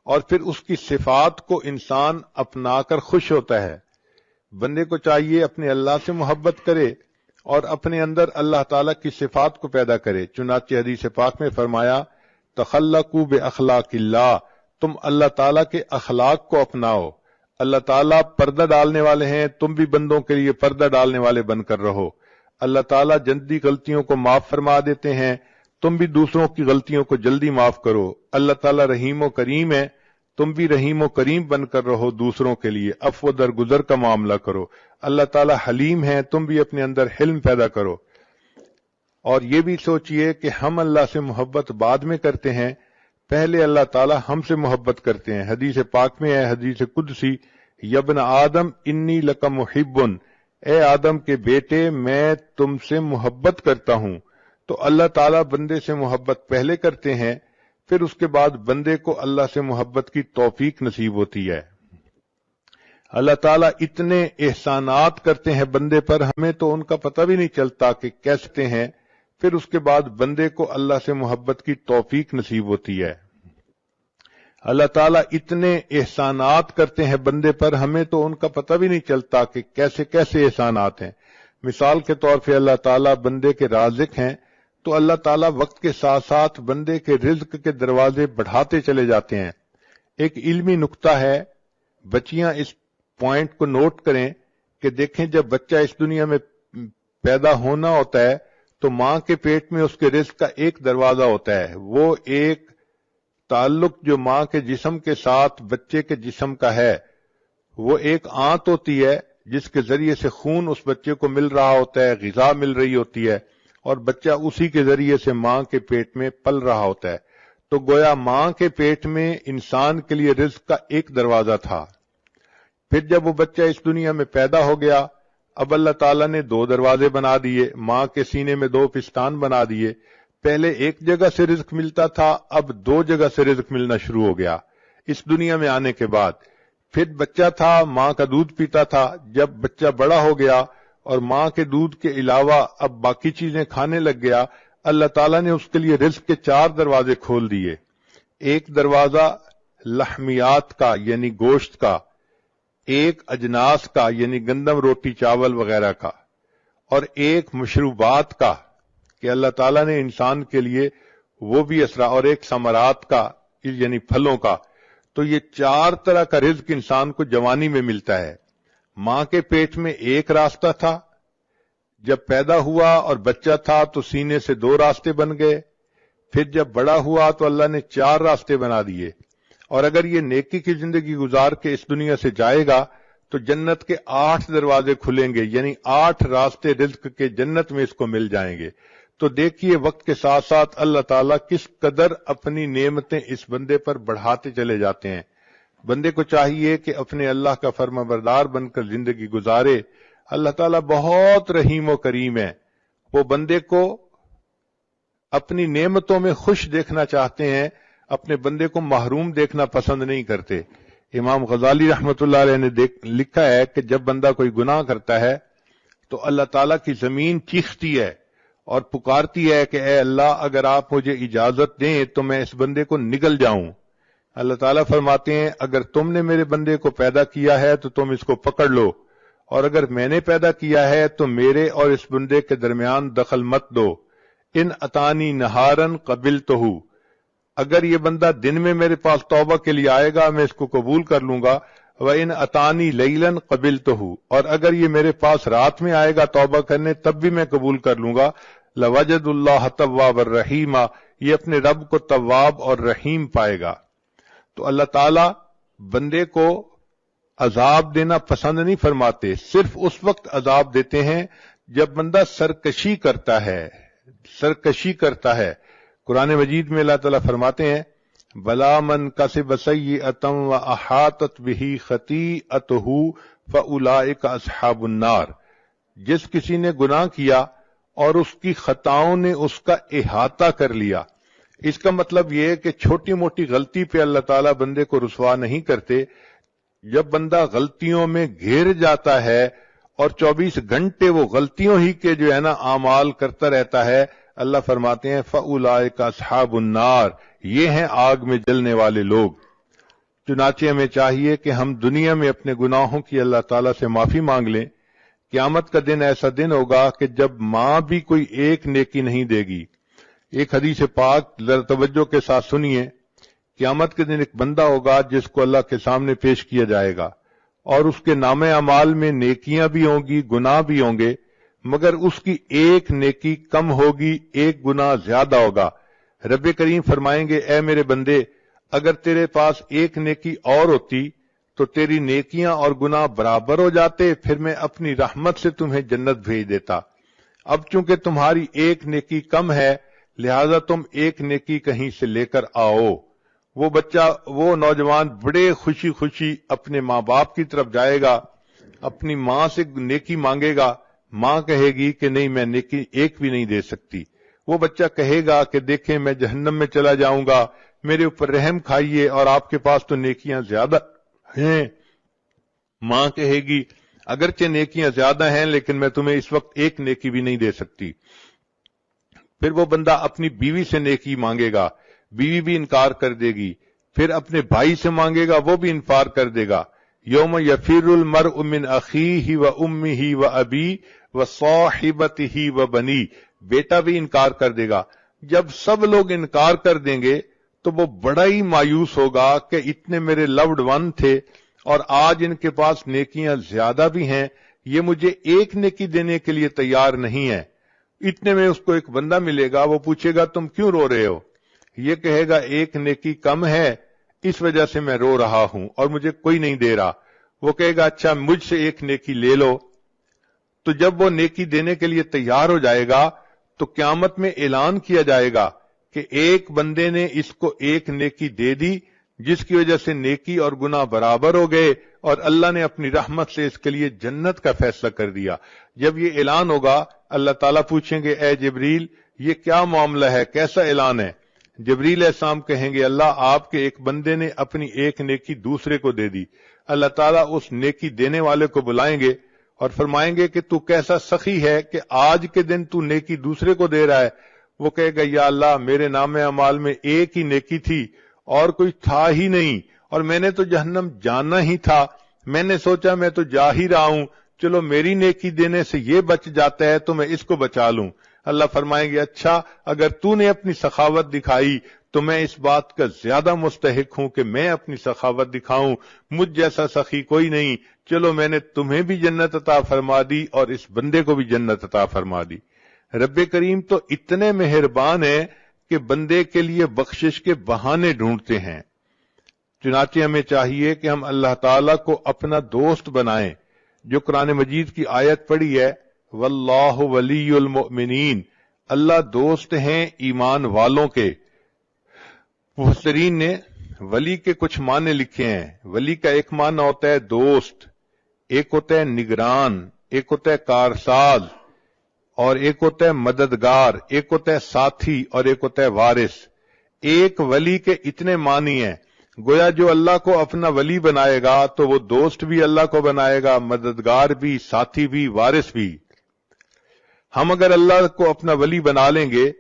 اور پھر اس کی صفات کو انسان اپنا کر خوش ہوتا ہے۔ بندے کو چاہیے اپنے اللہ سے محبت کرے اور اپنے اندر اللہ تعالیٰ کی صفات کو پیدا کرے۔ چنانچہ حدیث پاک میں فرمایا تخلقوا باخلاق اللہ، تم اللہ تعالیٰ کے اخلاق کو اپناؤ۔ اللہ تعالیٰ پردہ ڈالنے والے ہیں، تم بھی بندوں کے لیے پردہ ڈالنے والے بن کر رہو۔ اللہ تعالیٰ جلدی غلطیوں کو معاف فرما دیتے ہیں، تم بھی دوسروں کی غلطیوں کو جلدی معاف کرو۔ اللہ تعالیٰ رحیم و کریم ہے، تم بھی رحیم و کریم بن کر رہو، دوسروں کے لیے عفو درگزر کا معاملہ کرو۔ اللہ تعالیٰ حلیم ہے، تم بھی اپنے اندر حلم پیدا کرو۔ اور یہ بھی سوچئے کہ ہم اللہ سے محبت بعد میں کرتے ہیں، پہلے اللہ تعالیٰ ہم سے محبت کرتے ہیں۔ حدیث پاک میں ہے، حدیث قدسی، یا ابن آدم انی لک محب، اے آدم کے بیٹے میں تم سے محبت کرتا ہوں۔ تو اللہ تعالیٰ بندے سے محبت پہلے کرتے ہیں، پھر اس کے بعد بندے کو اللہ سے محبت کی توفیق نصیب ہوتی ہے۔ اللہ تعالیٰ اتنے احسانات کرتے ہیں بندے پر، ہمیں تو ان کا پتہ بھی نہیں چلتا کہ کیسے ہیں، پھر اس کے بعد بندے کو اللہ سے محبت کی توفیق نصیب ہوتی ہے۔ اللہ تعالیٰ اتنے احسانات کرتے ہیں بندے پر، ہمیں تو ان کا پتہ بھی نہیں چلتا کہ کیسے کیسے احسانات ہیں۔ مثال کے طور پہ اللہ تعالیٰ بندے کے رازق ہیں، تو اللہ تعالیٰ وقت کے ساتھ ساتھ بندے کے رزق کے دروازے بڑھاتے چلے جاتے ہیں۔ ایک علمی نکتہ ہے، بچیاں اس پوائنٹ کو نوٹ کریں کہ دیکھیں جب بچہ اس دنیا میں پیدا ہونا ہوتا ہے تو ماں کے پیٹ میں اس کے رزق کا ایک دروازہ ہوتا ہے، وہ ایک تعلق جو ماں کے جسم کے ساتھ بچے کے جسم کا ہے، وہ ایک آنت ہوتی ہے جس کے ذریعے سے خون اس بچے کو مل رہا ہوتا ہے، غذا مل رہی ہوتی ہے، اور بچہ اسی کے ذریعے سے ماں کے پیٹ میں پل رہا ہوتا ہے۔ تو گویا ماں کے پیٹ میں انسان کے لیے رزق کا ایک دروازہ تھا، پھر جب وہ بچہ اس دنیا میں پیدا ہو گیا، اب اللہ تعالیٰ نے دو دروازے بنا دیے، ماں کے سینے میں دو پستان بنا دیے۔ پہلے ایک جگہ سے رزق ملتا تھا، اب دو جگہ سے رزق ملنا شروع ہو گیا اس دنیا میں آنے کے بعد۔ پھر بچہ تھا، ماں کا دودھ پیتا تھا، جب بچہ بڑا ہو گیا اور ماں کے دودھ کے علاوہ اب باقی چیزیں کھانے لگ گیا، اللہ تعالیٰ نے اس کے لیے رزق کے چار دروازے کھول دیے۔ ایک دروازہ لحمیات کا یعنی گوشت کا، ایک اجناس کا یعنی گندم روٹی چاول وغیرہ کا، اور ایک مشروبات کا کہ اللہ تعالیٰ نے انسان کے لیے وہ بھی اسرا، اور ایک ثمرات کا یعنی پھلوں کا۔ تو یہ چار طرح کا رزق انسان کو جوانی میں ملتا ہے۔ ماں کے پیٹ میں ایک راستہ تھا، جب پیدا ہوا اور بچہ تھا تو سینے سے دو راستے بن گئے، پھر جب بڑا ہوا تو اللہ نے چار راستے بنا دیے، اور اگر یہ نیکی کی زندگی گزار کے اس دنیا سے جائے گا تو جنت کے 8 دروازے کھلیں گے، یعنی 8 راستے رزق کے جنت میں اس کو مل جائیں گے۔ تو دیکھیے وقت کے ساتھ ساتھ اللہ تعالیٰ کس قدر اپنی نعمتیں اس بندے پر بڑھاتے چلے جاتے ہیں۔ بندے کو چاہیے کہ اپنے اللہ کا فرما بردار بن کر زندگی گزارے۔ اللہ تعالیٰ بہت رحیم و کریم ہے، وہ بندے کو اپنی نعمتوں میں خوش دیکھنا چاہتے ہیں، اپنے بندے کو محروم دیکھنا پسند نہیں کرتے۔ امام غزالی رحمۃ اللہ علیہ نے لکھا ہے کہ جب بندہ کوئی گناہ کرتا ہے تو اللہ تعالیٰ کی زمین چیختی ہے اور پکارتی ہے کہ اے اللہ اگر آپ مجھے اجازت دیں تو میں اس بندے کو نگل جاؤں۔ اللہ تعالیٰ فرماتے ہیں اگر تم نے میرے بندے کو پیدا کیا ہے تو تم اس کو پکڑ لو، اور اگر میں نے پیدا کیا ہے تو میرے اور اس بندے کے درمیان دخل مت دو۔ ان اتانی نہارن قبلتہ، اگر یہ بندہ دن میں میرے پاس توبہ کے لیے آئے گا میں اس کو قبول کر لوں گا، وَإِنْ أَتَانِي لَيْلًا قَبِلْتُهُ، اور اگر یہ میرے پاس رات میں آئے گا توبہ کرنے تب بھی میں قبول کر لوں گا۔ لَوَجَدُ اللَّهَ تَوَّابًا رَحِيمًا، یہ اپنے رب کو تواب اور رحیم پائے گا۔ تو اللہ تعالیٰ بندے کو عذاب دینا پسند نہیں فرماتے، صرف اس وقت عذاب دیتے ہیں جب بندہ سرکشی کرتا ہے۔ قرآن مجید میں اللہ تعالیٰ فرماتے ہیں بلا من کسب سیئۃ واحاطت بہ خطیئتہ فاولئک اصحاب النار، جس کسی نے گناہ کیا اور اس کی خطاؤں نے اس کا احاطہ کر لیا۔ اس کا مطلب یہ ہے کہ چھوٹی موٹی غلطی پہ اللہ تعالیٰ بندے کو رسوا نہیں کرتے، جب بندہ غلطیوں میں گھیر جاتا ہے اور 24 گھنٹے وہ غلطیوں ہی کے جو ہے نا اعمال کرتا رہتا ہے، اللہ فرماتے ہیں فَأُولَئِكَ أَصْحَابُ النَّارِ، یہ ہیں آگ میں جلنے والے لوگ۔ چنانچہ ہمیں چاہیے کہ ہم دنیا میں اپنے گناہوں کی اللہ تعالیٰ سے معافی مانگ لیں. قیامت کا دن ایسا دن ہوگا کہ جب ماں بھی کوئی ایک نیکی نہیں دے گی. ایک حدیث پاک ذرا توجہ کے ساتھ سنیے. قیامت کے دن ایک بندہ ہوگا جس کو اللہ کے سامنے پیش کیا جائے گا اور اس کے نام اعمال میں نیکیاں بھی ہوں گی، گناہ بھی ہوں گے، مگر اس کی ایک نیکی کم ہوگی، ایک گناہ زیادہ ہوگا. رب کریم فرمائیں گے اے میرے بندے، اگر تیرے پاس ایک نیکی اور ہوتی تو تیری نیکیاں اور گناہ برابر ہو جاتے، پھر میں اپنی رحمت سے تمہیں جنت بھیج دیتا. اب چونکہ تمہاری ایک نیکی کم ہے لہذا تم ایک نیکی کہیں سے لے کر آؤ. وہ بچہ، وہ نوجوان بڑے خوشی خوشی اپنے ماں باپ کی طرف جائے گا، اپنی ماں سے نیکی مانگے گا. ماں کہے گی کہ نہیں، میں نیکی ایک بھی نہیں دے سکتی. وہ بچہ کہے گا کہ دیکھیں میں جہنم میں چلا جاؤں گا، میرے اوپر رحم کھائیے، اور آپ کے پاس تو نیکیاں زیادہ ہیں. ماں کہے گی اگرچہ نیکیاں زیادہ ہیں لیکن میں تمہیں اس وقت ایک نیکی بھی نہیں دے سکتی. پھر وہ بندہ اپنی بیوی سے نیکی مانگے گا، بیوی بھی انکار کر دے گی. پھر اپنے بھائی سے مانگے گا، وہ بھی انکار کر دے گا. یوم یفر المرء من اخیہ و امہ و ابی و صاحبتہ و بنی، بیٹا بھی انکار کر دے گا. جب سب لوگ انکار کر دیں گے تو وہ بڑا ہی مایوس ہوگا کہ اتنے میرے لوڈ ون تھے اور آج ان کے پاس نیکیاں زیادہ بھی ہیں، یہ مجھے ایک نیکی دینے کے لیے تیار نہیں ہے. اتنے میں اس کو ایک بندہ ملے گا، وہ پوچھے گا تم کیوں رو رہے ہو؟ یہ کہے گا ایک نیکی کم ہے اس وجہ سے میں رو رہا ہوں اور مجھے کوئی نہیں دے رہا. وہ کہے گا اچھا مجھ سے ایک نیکی لے لو. تو جب وہ نیکی دینے کے لیے تیار ہو جائے گا تو قیامت میں اعلان کیا جائے گا کہ ایک بندے نے اس کو ایک نیکی دے دی جس کی وجہ سے نیکی اور گناہ برابر ہو گئے اور اللہ نے اپنی رحمت سے اس کے لیے جنت کا فیصلہ کر دیا. جب یہ اعلان ہوگا اللہ تعالیٰ پوچھیں گے اے جبریل یہ کیا معاملہ ہے، کیسا اعلان ہے؟ جبریل علیہ السلام کہیں گے اللہ آپ کے ایک بندے نے اپنی ایک نیکی دوسرے کو دے دی. اللہ تعالیٰ اس نیکی دینے والے کو بلائیں گے اور فرمائیں گے کہ تو کیسا سخی ہے کہ آج کے دن تو نیکی دوسرے کو دے رہا ہے. وہ کہے گا یا اللہ میرے نام اعمال میں ایک ہی نیکی تھی اور کوئی تھا ہی نہیں، اور میں نے تو جہنم جانا ہی تھا، میں نے سوچا میں تو جا ہی رہا ہوں، چلو میری نیکی دینے سے یہ بچ جاتا ہے تو میں اس کو بچا لوں. اللہ فرمائیں گے اچھا اگر تو نے اپنی سخاوت دکھائی تو میں اس بات کا زیادہ مستحق ہوں کہ میں اپنی سخاوت دکھاؤں، مجھ جیسا سخی کوئی نہیں، چلو میں نے تمہیں بھی جنت عطا فرما دی اور اس بندے کو بھی جنت عطا فرما دی. رب کریم تو اتنے مہربان ہیں کہ بندے کے لیے بخشش کے بہانے ڈھونڈتے ہیں. چنانچہ ہمیں چاہیے کہ ہم اللہ تعالیٰ کو اپنا دوست بنائیں. جو قرآن مجید کی آیت پڑھی ہے واللہ ولی المؤمنین، اللہ دوست ہیں ایمان والوں کے. مفسرین نے ولی کے کچھ معنی لکھے ہیں. ولی کا ایک معنی ہوتا ہے دوست، ایک ہوتا ہے نگران، ایک ہوتا ہے کارساز، اور ایک ہوتا ہے مددگار، ایک ہوتا ہے ساتھی اور ایک ہوتا ہے وارث. ایک ولی کے اتنے معنی ہیں. گویا جو اللہ کو اپنا ولی بنائے گا تو وہ دوست بھی اللہ کو بنائے گا، مددگار بھی، ساتھی بھی، وارث بھی. ہم اگر اللہ کو اپنا ولی بنا لیں گے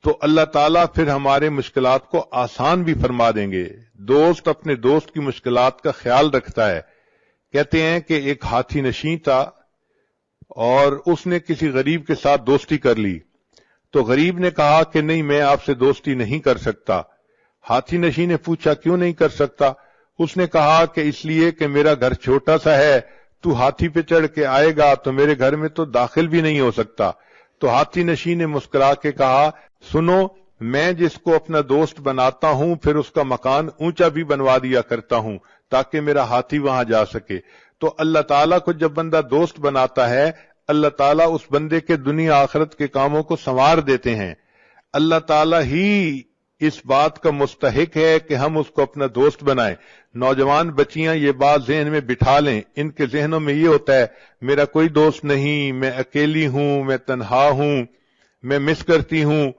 تو اللہ تعالیٰ پھر ہمارے مشکلات کو آسان بھی فرما دیں گے. دوست اپنے دوست کی مشکلات کا خیال رکھتا ہے. کہتے ہیں کہ ایک ہاتھی نشین تھا اور اس نے کسی غریب کے ساتھ دوستی کر لی تو غریب نے کہا کہ نہیں میں آپ سے دوستی نہیں کر سکتا. ہاتھی نشین نے پوچھا کیوں نہیں کر سکتا؟ اس نے کہا کہ اس لیے کہ میرا گھر چھوٹا سا ہے، تو ہاتھی پہ چڑھ کے آئے گا تو میرے گھر میں تو داخل بھی نہیں ہو سکتا. تو ہاتھی نشین نے مسکرا کے کہا سنو میں جس کو اپنا دوست بناتا ہوں پھر اس کا مکان اونچا بھی بنوا دیا کرتا ہوں تاکہ میرا ہاتھی وہاں جا سکے. تو اللہ تعالیٰ کو جب بندہ دوست بناتا ہے اللہ تعالیٰ اس بندے کے دنیا آخرت کے کاموں کو سنوار دیتے ہیں. اللہ تعالیٰ ہی اس بات کا مستحق ہے کہ ہم اس کو اپنا دوست بنائیں. نوجوان بچیاں یہ بات ذہن میں بٹھا لیں. ان کے ذہنوں میں یہ ہوتا ہے میرا کوئی دوست نہیں، میں اکیلی ہوں، میں تنہا ہوں، میں مس کرتی ہوں.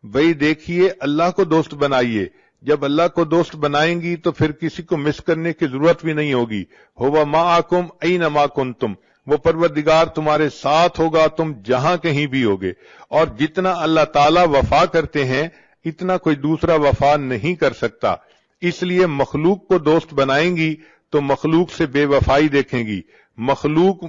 بھئی دیکھیے اللہ کو دوست بنائیے. جب اللہ کو دوست بنائیں گی تو پھر کسی کو مس کرنے کی ضرورت بھی نہیں ہوگی. ہوا معکم اینما کنتم، وہ پروردگار تمہارے ساتھ ہوگا تم جہاں کہیں بھی ہوگے. اور جتنا اللہ تعالیٰ وفا کرتے ہیں اتنا کوئی دوسرا وفا نہیں کر سکتا. اس لیے مخلوق کو دوست بنائیں گی تو مخلوق سے بے وفائی دیکھیں گی. مخلوق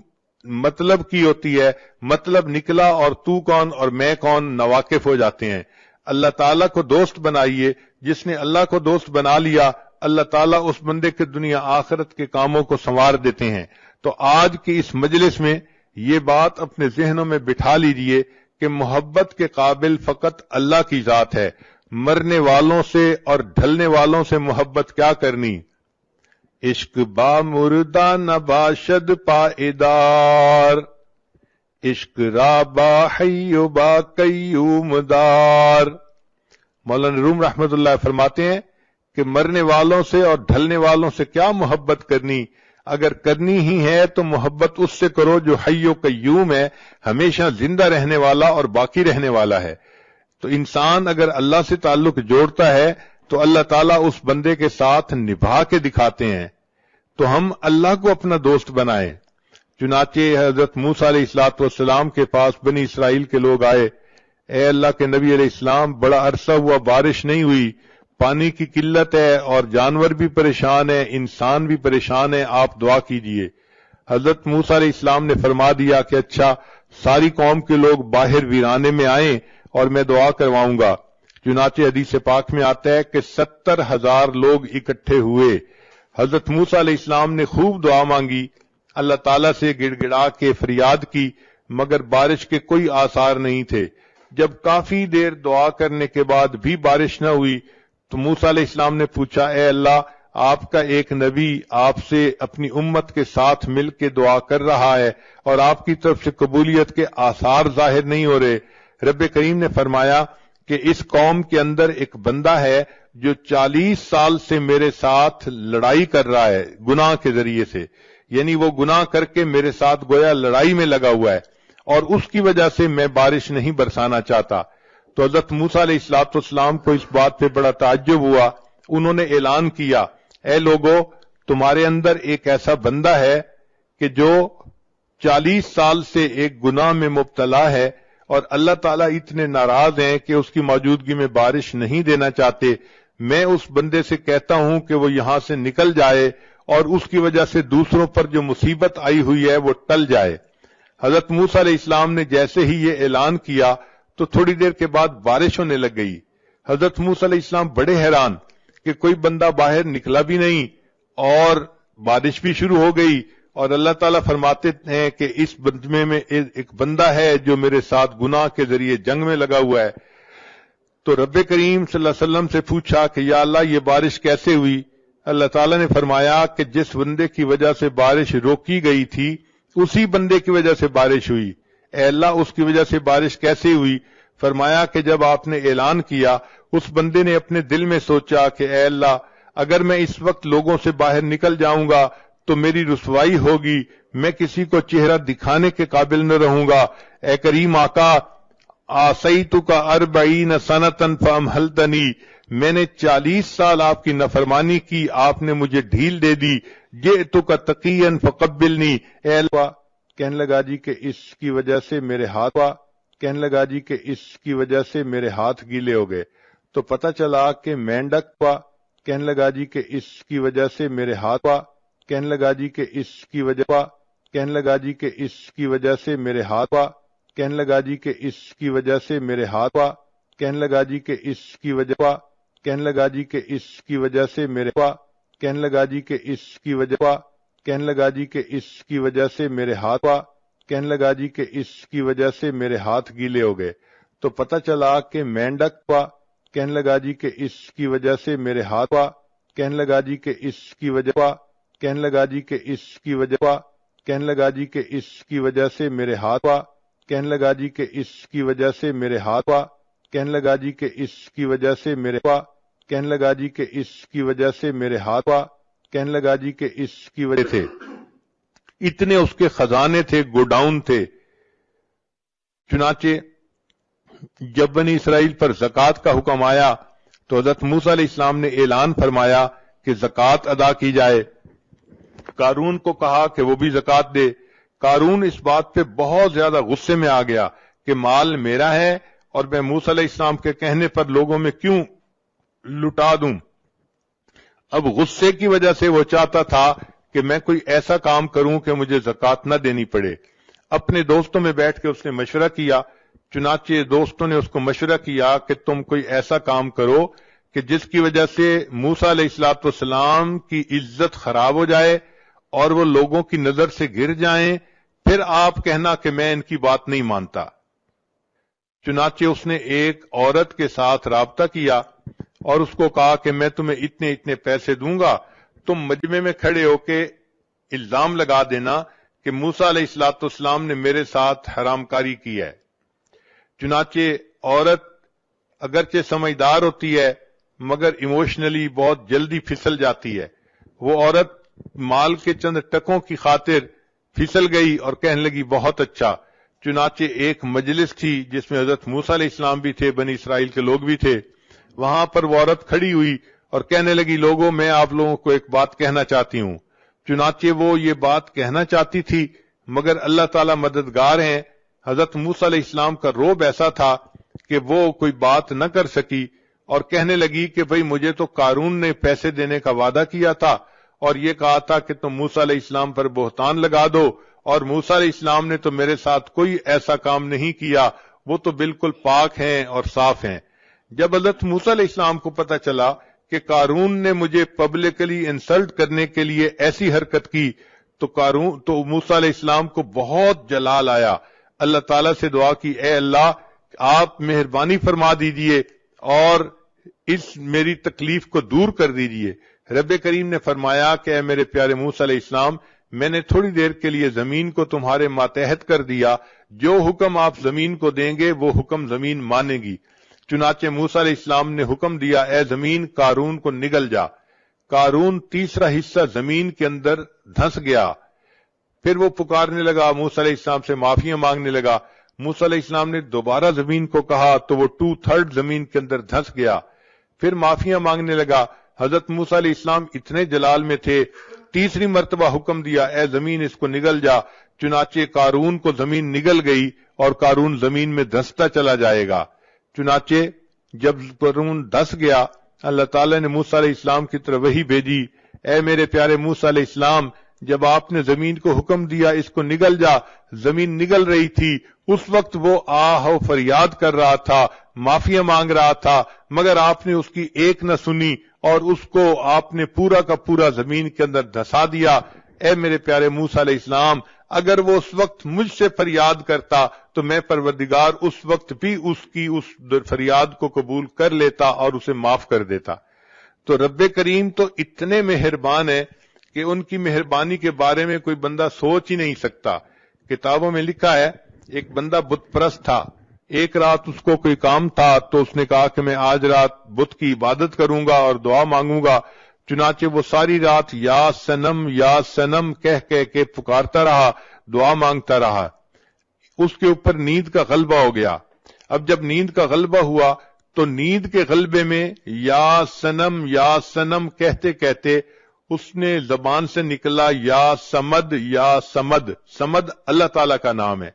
مطلب کی ہوتی ہے، مطلب نکلا اور تو کون اور میں کون ناواقف ہو جاتے ہیں. اللہ تعالیٰ کو دوست بنائیے. جس نے اللہ کو دوست بنا لیا، اللہ تعالیٰ اس بندے کے دنیا آخرت کے کاموں کو سنوار دیتے ہیں. تو آج کی اس مجلس میں یہ بات اپنے ذہنوں میں بٹھا لیجئے کہ محبت کے قابل فقط اللہ کی ذات ہے. مرنے والوں سے اور ڈھلنے والوں سے محبت کیا کرنی. عشق با مردہ نباشد پائیدار، عشق را با حی و با قیوم دار. مولانا روم رحمت اللہ فرماتے ہیں کہ مرنے والوں سے اور ڈھلنے والوں سے کیا محبت کرنی. اگر کرنی ہی ہے تو محبت اس سے کرو جو حی و قیوم ہے، ہمیشہ زندہ رہنے والا اور باقی رہنے والا ہے. تو انسان اگر اللہ سے تعلق جوڑتا ہے تو اللہ تعالیٰ اس بندے کے ساتھ نبھا کے دکھاتے ہیں. تو ہم اللہ کو اپنا دوست بنائیں. چنانچہ حضرت موسیٰ علیہ السلام کے پاس بنی اسرائیل کے لوگ آئے. اے اللہ کے نبی علیہ السلام، بڑا عرصہ ہوا بارش نہیں ہوئی، پانی کی قلت ہے اور جانور بھی پریشان ہے، انسان بھی پریشان ہے، آپ دعا کیجئے. حضرت موسیٰ علیہ السلام نے فرما دیا کہ اچھا، ساری قوم کے لوگ باہر ویرانے میں آئیں اور میں دعا کرواؤں گا. چنانچہ حدیث پاک میں آتا ہے کہ 70,000 لوگ اکٹھے ہوئے. حضرت موسیٰ علیہ السلام نے خوب دعا مانگی، اللہ تعالیٰ سے گڑ گڑا کے فریاد کی، مگر بارش کے کوئی آثار نہیں تھے. جب کافی دیر دعا کرنے کے بعد بھی بارش نہ ہوئی تو موسیٰ علیہ السلام نے پوچھا، اے اللہ، آپ کا ایک نبی آپ سے اپنی امت کے ساتھ مل کے دعا کر رہا ہے اور آپ کی طرف سے قبولیت کے آثار ظاہر نہیں ہو رہے. رب کریم نے فرمایا کہ اس قوم کے اندر ایک بندہ ہے جو 40 سال سے میرے ساتھ لڑائی کر رہا ہے گناہ کے ذریعے سے، یعنی وہ گناہ کر کے میرے ساتھ گویا لڑائی میں لگا ہوا ہے، اور اس کی وجہ سے میں بارش نہیں برسانا چاہتا. تو حضرت موسیٰ علیہ السلام کو اس بات پہ بڑا تعجب ہوا. انہوں نے اعلان کیا، اے لوگو، تمہارے اندر ایک ایسا بندہ ہے کہ جو 40 سال سے ایک گناہ میں مبتلا ہے اور اللہ تعالیٰ اتنے ناراض ہیں کہ اس کی موجودگی میں بارش نہیں دینا چاہتے. میں اس بندے سے کہتا ہوں کہ وہ یہاں سے نکل جائے اور اس کی وجہ سے دوسروں پر جو مصیبت آئی ہوئی ہے وہ ٹل جائے. حضرت موسیٰ علیہ السلام نے جیسے ہی یہ اعلان کیا تو تھوڑی دیر کے بعد بارش ہونے لگ گئی. حضرت موسیٰ علیہ السلام بڑے حیران کہ کوئی بندہ باہر نکلا بھی نہیں اور بارش بھی شروع ہو گئی، اور اللہ تعالیٰ فرماتے ہیں کہ اس بندے میں ایک بندہ ہے جو میرے ساتھ گناہ کے ذریعے جنگ میں لگا ہوا ہے. تو رب کریم صلی اللہ علیہ وسلم سے پوچھا کہ یا اللہ، یہ بارش کیسے ہوئی؟ اللہ تعالیٰ نے فرمایا کہ جس بندے کی وجہ سے بارش روکی گئی تھی اسی بندے کی وجہ سے بارش ہوئی. اے اللہ، اس کی وجہ سے بارش کیسے ہوئی؟ فرمایا کہ جب آپ نے اعلان کیا، اس بندے نے اپنے دل میں سوچا کہ اے اللہ، اگر میں اس وقت لوگوں سے باہر نکل جاؤں گا تو میری رسوائی ہوگی، میں کسی کو چہرہ دکھانے کے قابل نہ رہوں گا. اے کریم آقا، آسیتک 40 سنۃ فامہلتنی، میں نے 40 سال آپ کی نافرمانی کی، آپ نے مجھے ڈھیل دے دی. جئتک تقیا فقبلنی، اے اللہ، کہنے لگا جی کہ اس کی وجہ سے میرے ہاتھ کہنے لگا جی کہ اس کی وجہ سے میرے ہاتھ گیلے ہو گئے. تو پتہ چلا کہ مینڈک کہنے لگا جی کہ اس کی وجہ سے میرے ہاتھ کہنے لگا جی کہ اس کی وجہ کہنے لگا جی کہ اس کی وجہ سے میرے ہاتھ کہنے لگا جی کہ اس کی وجہ سے میرے ہاتھ کہنے لگا جی کہ اس کی وجہ کہنے لگا جی کہ اس کی وجہ سے میرے کہنے لگا جی کہ اس کی وجہ کہنے لگا جی کہ اس کی وجہ سے میرے ہاتھ کہنے لگا جی کہ اس کی وجہ سے میرے ہاتھ گیلے ہو گئے. تو پتہ چلا کہ مینڈک کہنے لگا جی کہ اس کی وجہ سے میرے ہاتھ کہنے لگا جی کہ اس کی وجہ کہنے لگا جی کہ اس کی وجہ کہنے لگا جی کہ اس کی وجہ سے میرے ہاتھ کہنے لگا جی کہ اس کی وجہ سے میرے ہاتھ کہنے لگا جی کہ اس کی وجہ سے میرے کہنے لگا جی کہ اس کی وجہ سے میرے ہاتھ کہنے لگا جی کہ اس کی وجہ سے اتنے اس کے خزانے تھے، گوڈاؤن تھے. چنانچہ جب بنی اسرائیل پر زکوٰۃ کا حکم آیا تو حضرت موسیٰ علیہ السلام نے اعلان فرمایا کہ زکوٰۃ ادا کی جائے. قارون کو کہا کہ وہ بھی زکوٰۃ دے. قارون اس بات پہ بہت زیادہ غصے میں آ گیا کہ مال میرا ہے اور میں موسیٰ علیہ السلام کے کہنے پر لوگوں میں کیوں لٹا دوں. اب غصے کی وجہ سے وہ چاہتا تھا کہ میں کوئی ایسا کام کروں کہ مجھے زکوٰۃ نہ دینی پڑے. اپنے دوستوں میں بیٹھ کے اس نے مشورہ کیا. چنانچہ دوستوں نے اس کو مشورہ کیا کہ تم کوئی ایسا کام کرو کہ جس کی وجہ سے موسیٰ علیہ السلام کی عزت خراب ہو جائے اور وہ لوگوں کی نظر سے گر جائیں، پھر آپ کہنا کہ میں ان کی بات نہیں مانتا. چنانچہ اس نے ایک عورت کے ساتھ رابطہ کیا اور اس کو کہا کہ میں تمہیں اتنے اتنے پیسے دوں گا، تم مجمع میں کھڑے ہو کے الزام لگا دینا کہ موسیٰ علیہ السلام نے میرے ساتھ حرام کاری کی ہے. چنانچہ عورت اگرچہ سمجھدار ہوتی ہے مگر ایموشنلی بہت جلدی پھسل جاتی ہے. وہ عورت مال کے چند ٹکوں کی خاطر پھسل گئی اور کہنے لگی بہت اچھا. چنانچہ ایک مجلس تھی جس میں حضرت موسیٰ علیہ السلام بھی تھے، بنی اسرائیل کے لوگ بھی تھے. وہاں پر وہ عورت کھڑی ہوئی اور کہنے لگی لوگوں میں آپ لوگوں کو ایک بات کہنا چاہتی ہوں. چنانچہ وہ یہ بات کہنا چاہتی تھی مگر اللہ تعالیٰ مددگار ہیں. حضرت موسیٰ علیہ السلام کا روب ایسا تھا کہ وہ کوئی بات نہ کر سکی اور کہنے لگی کہ بھئی مجھے تو قارون نے پیسے دینے کا وعدہ کیا تھا اور یہ کہا تھا کہ تم موسیٰ علیہ السلام پر بہتان لگا دو، اور موسیٰ علیہ السلام نے تو میرے ساتھ کوئی ایسا کام نہیں کیا، وہ تو بالکل پاک ہیں اور صاف ہیں. جب حضرت موسیٰ علیہ السلام کو پتہ چلا کہ قارون نے مجھے پبلکلی انسلٹ کرنے کے لیے ایسی حرکت کی تو موسیٰ علیہ السلام کو بہت جلال آیا. اللہ تعالیٰ سے دعا کی اے اللہ آپ مہربانی فرما دیجئے اور اس میری تکلیف کو دور کر دیجئے. رب کریم نے فرمایا کہ اے میرے پیارے موسیٰ علیہ السلام میں نے تھوڑی دیر کے لیے زمین کو تمہارے ماتحت کر دیا، جو حکم آپ زمین کو دیں گے وہ حکم زمین مانے گی. چنانچہ موسیٰ علیہ السلام نے حکم دیا اے زمین قارون کو نگل جا. قارون تیسرا حصہ زمین کے اندر دھنس گیا. پھر وہ پکارنے لگا، موسیٰ علیہ السلام سے معافیاں مانگنے لگا. موسیٰ علیہ السلام نے دوبارہ زمین کو کہا تو وہ 2/3 زمین کے اندر دھنس گیا. پھر معافیاں مانگنے لگا. حضرت موسیٰ علیہ السلام اتنے جلال میں تھے، تیسری مرتبہ حکم دیا اے زمین اس کو نگل جا. چنانچہ قارون کو زمین نگل گئی اور قارون زمین میں دھنستا چلا جائے گا. چنانچہ جب قارون دھس گیا اللہ تعالیٰ نے موسیٰ علیہ السلام کی طرف وحی بھیجی اے میرے پیارے موسیٰ علیہ السلام جب آپ نے زمین کو حکم دیا اس کو نگل جا، زمین نگل رہی تھی، اس وقت وہ آہ و فریاد کر رہا تھا، معافیاں مانگ رہا تھا، مگر آپ نے اس کی ایک نہ سنی اور اس کو آپ نے پورا کا پورا زمین کے اندر دھسا دیا. اے میرے پیارے موسیٰ علیہ السلام اگر وہ اس وقت مجھ سے فریاد کرتا تو میں پروردگار اس وقت بھی اس کی اس فریاد کو قبول کر لیتا اور اسے معاف کر دیتا. تو رب کریم تو اتنے مہربان ہے کہ ان کی مہربانی کے بارے میں کوئی بندہ سوچ ہی نہیں سکتا. کتابوں میں لکھا ہے ایک بندہ بت پرست تھا، ایک رات اس کو کوئی کام تھا تو اس نے کہا کہ میں آج رات بت کی عبادت کروں گا اور دعا مانگوں گا. چنانچہ وہ ساری رات یا سنم کہہ کہہ کے پکارتا رہا، دعا مانگتا رہا. اس کے اوپر نیند کا غلبہ ہو گیا. اب جب نیند کا غلبہ ہوا تو نیند کے غلبے میں یا سنم کہتے کہتے اس نے زبان سے نکلا یا سمد اللہ تعالیٰ کا نام ہے.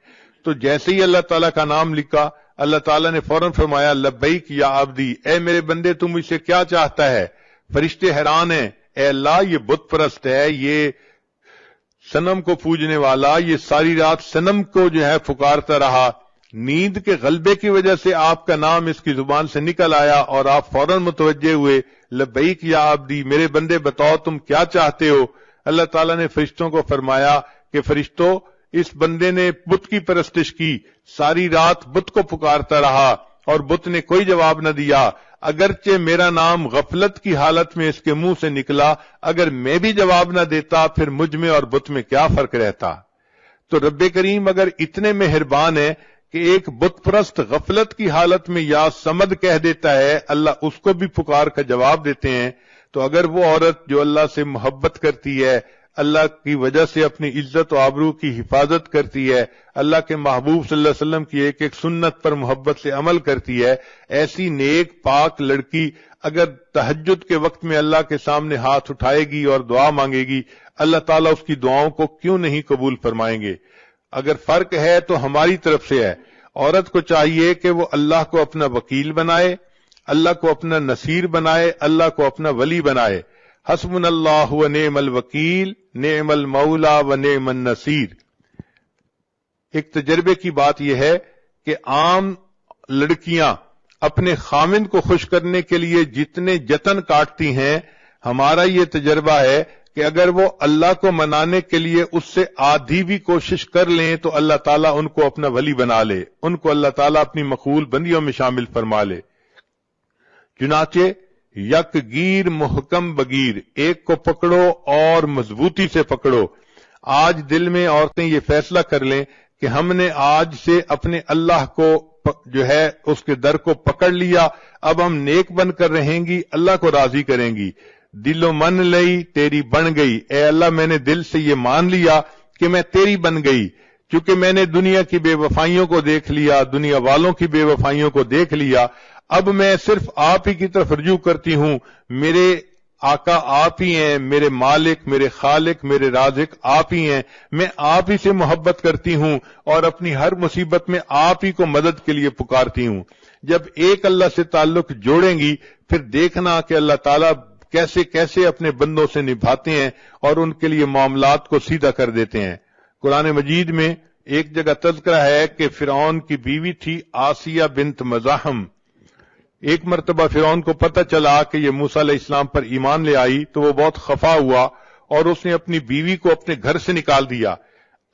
تو جیسے ہی اللہ تعالیٰ کا نام لکھا اللہ تعالیٰ نے فوراً فرمایا لبیک یا عبدی، اے میرے بندے تم مجھ سے کیا چاہتا ہے؟ فرشتے حیران ہیں، اے اللہ یہ بت پرست ہے، یہ صنم کو پوجنے والا، یہ ساری رات صنم کو جو ہے پکارتا رہا. نیند کے غلبے کی وجہ سے آپ کا نام اس کی زبان سے نکل آیا اور آپ فوراً متوجہ ہوئے لبیک یا عبدی، میرے بندے بتاؤ تم کیا چاہتے ہو؟ اللہ تعالیٰ نے فرشتوں کو فرمایا کہ فرشتوں اس بندے نے بت کی پرستش کی، ساری رات بت کو پکارتا رہا اور بت نے کوئی جواب نہ دیا. اگرچہ میرا نام غفلت کی حالت میں اس کے منہ سے نکلا، اگر میں بھی جواب نہ دیتا پھر مجھ میں اور بت میں کیا فرق رہتا؟ تو رب کریم اگر اتنے مہربان ہے کہ ایک بت پرست غفلت کی حالت میں یا سمد کہہ دیتا ہے اللہ اس کو بھی پکار کا جواب دیتے ہیں، تو اگر وہ عورت جو اللہ سے محبت کرتی ہے، اللہ کی وجہ سے اپنی عزت و آبرو کی حفاظت کرتی ہے، اللہ کے محبوب صلی اللہ علیہ وسلم کی ایک ایک سنت پر محبت سے عمل کرتی ہے، ایسی نیک پاک لڑکی اگر تہجد کے وقت میں اللہ کے سامنے ہاتھ اٹھائے گی اور دعا مانگے گی، اللہ تعالیٰ اس کی دعاؤں کو کیوں نہیں قبول فرمائیں گے؟ اگر فرق ہے تو ہماری طرف سے ہے. عورت کو چاہیے کہ وہ اللہ کو اپنا وکیل بنائے، اللہ کو اپنا نصیر بنائے، اللہ کو اپنا ولی بنائے. حسبنا اللہ و نعم الوکیل نعم المولا و نعم النصیر۔ ایک تجربے کی بات یہ ہے کہ عام لڑکیاں اپنے خامند کو خوش کرنے کے لیے جتنے جتن کاٹتی ہیں، ہمارا یہ تجربہ ہے کہ اگر وہ اللہ کو منانے کے لیے اس سے آدھی بھی کوشش کر لیں تو اللہ تعالیٰ ان کو اپنا ولی بنا لے، ان کو اللہ تعالیٰ اپنی مقبول بندیوں میں شامل فرما لے۔ چنانچہ یک گیر محکم بگیر، ایک کو پکڑو اور مضبوطی سے پکڑو۔ آج دل میں عورتیں یہ فیصلہ کر لیں کہ ہم نے آج سے اپنے اللہ کو جو ہے اس کے در کو پکڑ لیا، اب ہم نیک بن کر رہیں گی، اللہ کو راضی کریں گی۔ دل و من لئی تیری بن گئی، اے اللہ میں نے دل سے یہ مان لیا کہ میں تیری بن گئی، چونکہ میں نے دنیا کی بے وفائیوں کو دیکھ لیا، دنیا والوں کی بے وفائیوں کو دیکھ لیا، اب میں صرف آپ ہی کی طرف رجوع کرتی ہوں۔ میرے آقا آپ ہی ہیں، میرے مالک، میرے خالق، میرے رازق آپ ہی ہیں، میں آپ ہی سے محبت کرتی ہوں اور اپنی ہر مصیبت میں آپ ہی کو مدد کے لیے پکارتی ہوں۔ جب ایک اللہ سے تعلق جوڑیں گی پھر دیکھنا کہ اللہ تعالیٰ کیسے کیسے اپنے بندوں سے نبھاتے ہیں اور ان کے لیے معاملات کو سیدھا کر دیتے ہیں۔ قرآن مجید میں ایک جگہ تذکرہ ہے کہ فرعون کی بیوی تھی آسیہ بنت مزاحم۔ ایک مرتبہ فرعون کو پتہ چلا کہ یہ موسیٰ علیہ السلام پر ایمان لے آئی تو وہ بہت خفا ہوا اور اس نے اپنی بیوی کو اپنے گھر سے نکال دیا۔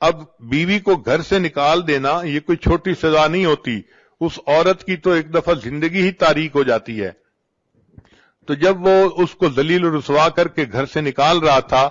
اب بیوی کو گھر سے نکال دینا یہ کوئی چھوٹی سزا نہیں ہوتی، اس عورت کی تو ایک دفعہ زندگی ہی تاریک ہو جاتی ہے۔ تو جب وہ اس کو ذلیل و رسوا کر کے گھر سے نکال رہا تھا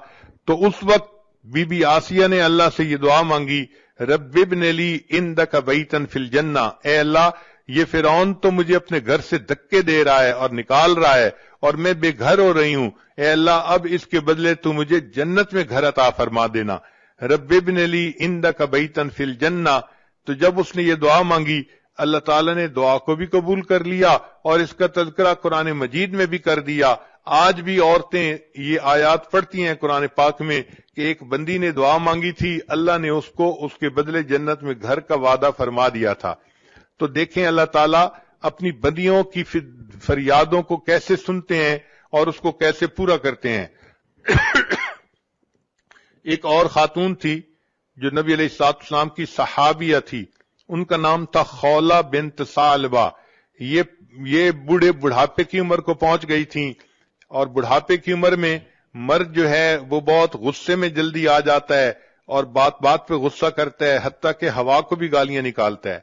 تو اس وقت بی بی آسیہ نے اللہ سے یہ دعا مانگی، رب ابن لی عندک بیتا فی الجنہ، اے اللہ یہ فرعون تو مجھے اپنے گھر سے دھکے دے رہا ہے اور نکال رہا ہے اور میں بے گھر ہو رہی ہوں، اے اللہ اب اس کے بدلے تو مجھے جنت میں گھر عطا فرما دینا، رب ابن لی عندک بیتا فی الجنہ۔ تو جب اس نے یہ دعا مانگی اللہ تعالیٰ نے دعا کو بھی قبول کر لیا اور اس کا تذکرہ قرآن مجید میں بھی کر دیا۔ آج بھی عورتیں یہ آیات پڑھتی ہیں قرآن پاک میں کہ ایک بندی نے دعا مانگی تھی، اللہ نے اس کو اس کے بدلے جنت میں گھر کا وعدہ فرما دیا تھا۔ تو دیکھیں اللہ تعالیٰ اپنی بندیوں کی فریادوں کو کیسے سنتے ہیں اور اس کو کیسے پورا کرتے ہیں۔ ایک اور خاتون تھی جو نبی علیہ السلام کی صحابیہ تھی، ان کا نام تھا خولہ بنت ثعلبہ۔ یہ بڑھاپے کی عمر کو پہنچ گئی تھیں اور بڑھاپے کی عمر میں مرد جو ہے وہ بہت غصے میں جلدی آ جاتا ہے اور بات بات پہ غصہ کرتا ہے، حتیٰ کہ ہوا کو بھی گالیاں نکالتا ہے۔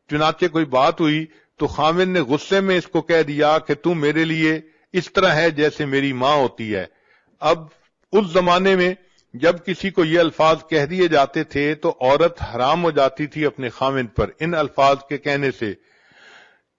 چنانچہ کوئی بات ہوئی تو خامن نے غصے میں اس کو کہہ دیا کہ تو میرے لیے اس طرح ہے جیسے میری ماں ہوتی ہے۔ اب اس زمانے میں جب کسی کو یہ الفاظ کہہ دیے جاتے تھے تو عورت حرام ہو جاتی تھی اپنے خامن پر ان الفاظ کے کہنے سے۔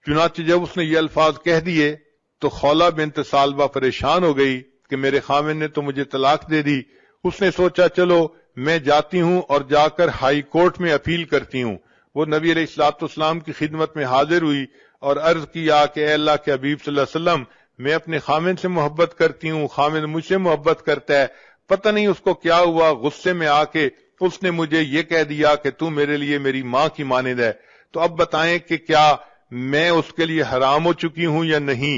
چنانچہ جب اس نے یہ الفاظ کہہ دیے تو خولہ بنت ثعلبہ پریشان ہو گئی کہ میرے خامن نے تو مجھے طلاق دے دی۔ اس نے سوچا چلو میں جاتی ہوں اور جا کر ہائی کورٹ میں اپیل کرتی ہوں۔ وہ نبی علیہ السلام کی خدمت میں حاضر ہوئی اور عرض کیا کہ اے اللہ کے حبیب صلی اللہ علیہ وسلم، میں اپنے خامن سے محبت کرتی ہوں، خامن مجھ سے محبت کرتا ہے، پتہ نہیں اس کو کیا ہوا، غصے میں آ کے اس نے مجھے یہ کہہ دیا کہ تو میرے لیے میری ماں کی مانند ہے۔ تو اب بتائیں کہ کیا میں اس کے لیے حرام ہو چکی ہوں یا نہیں؟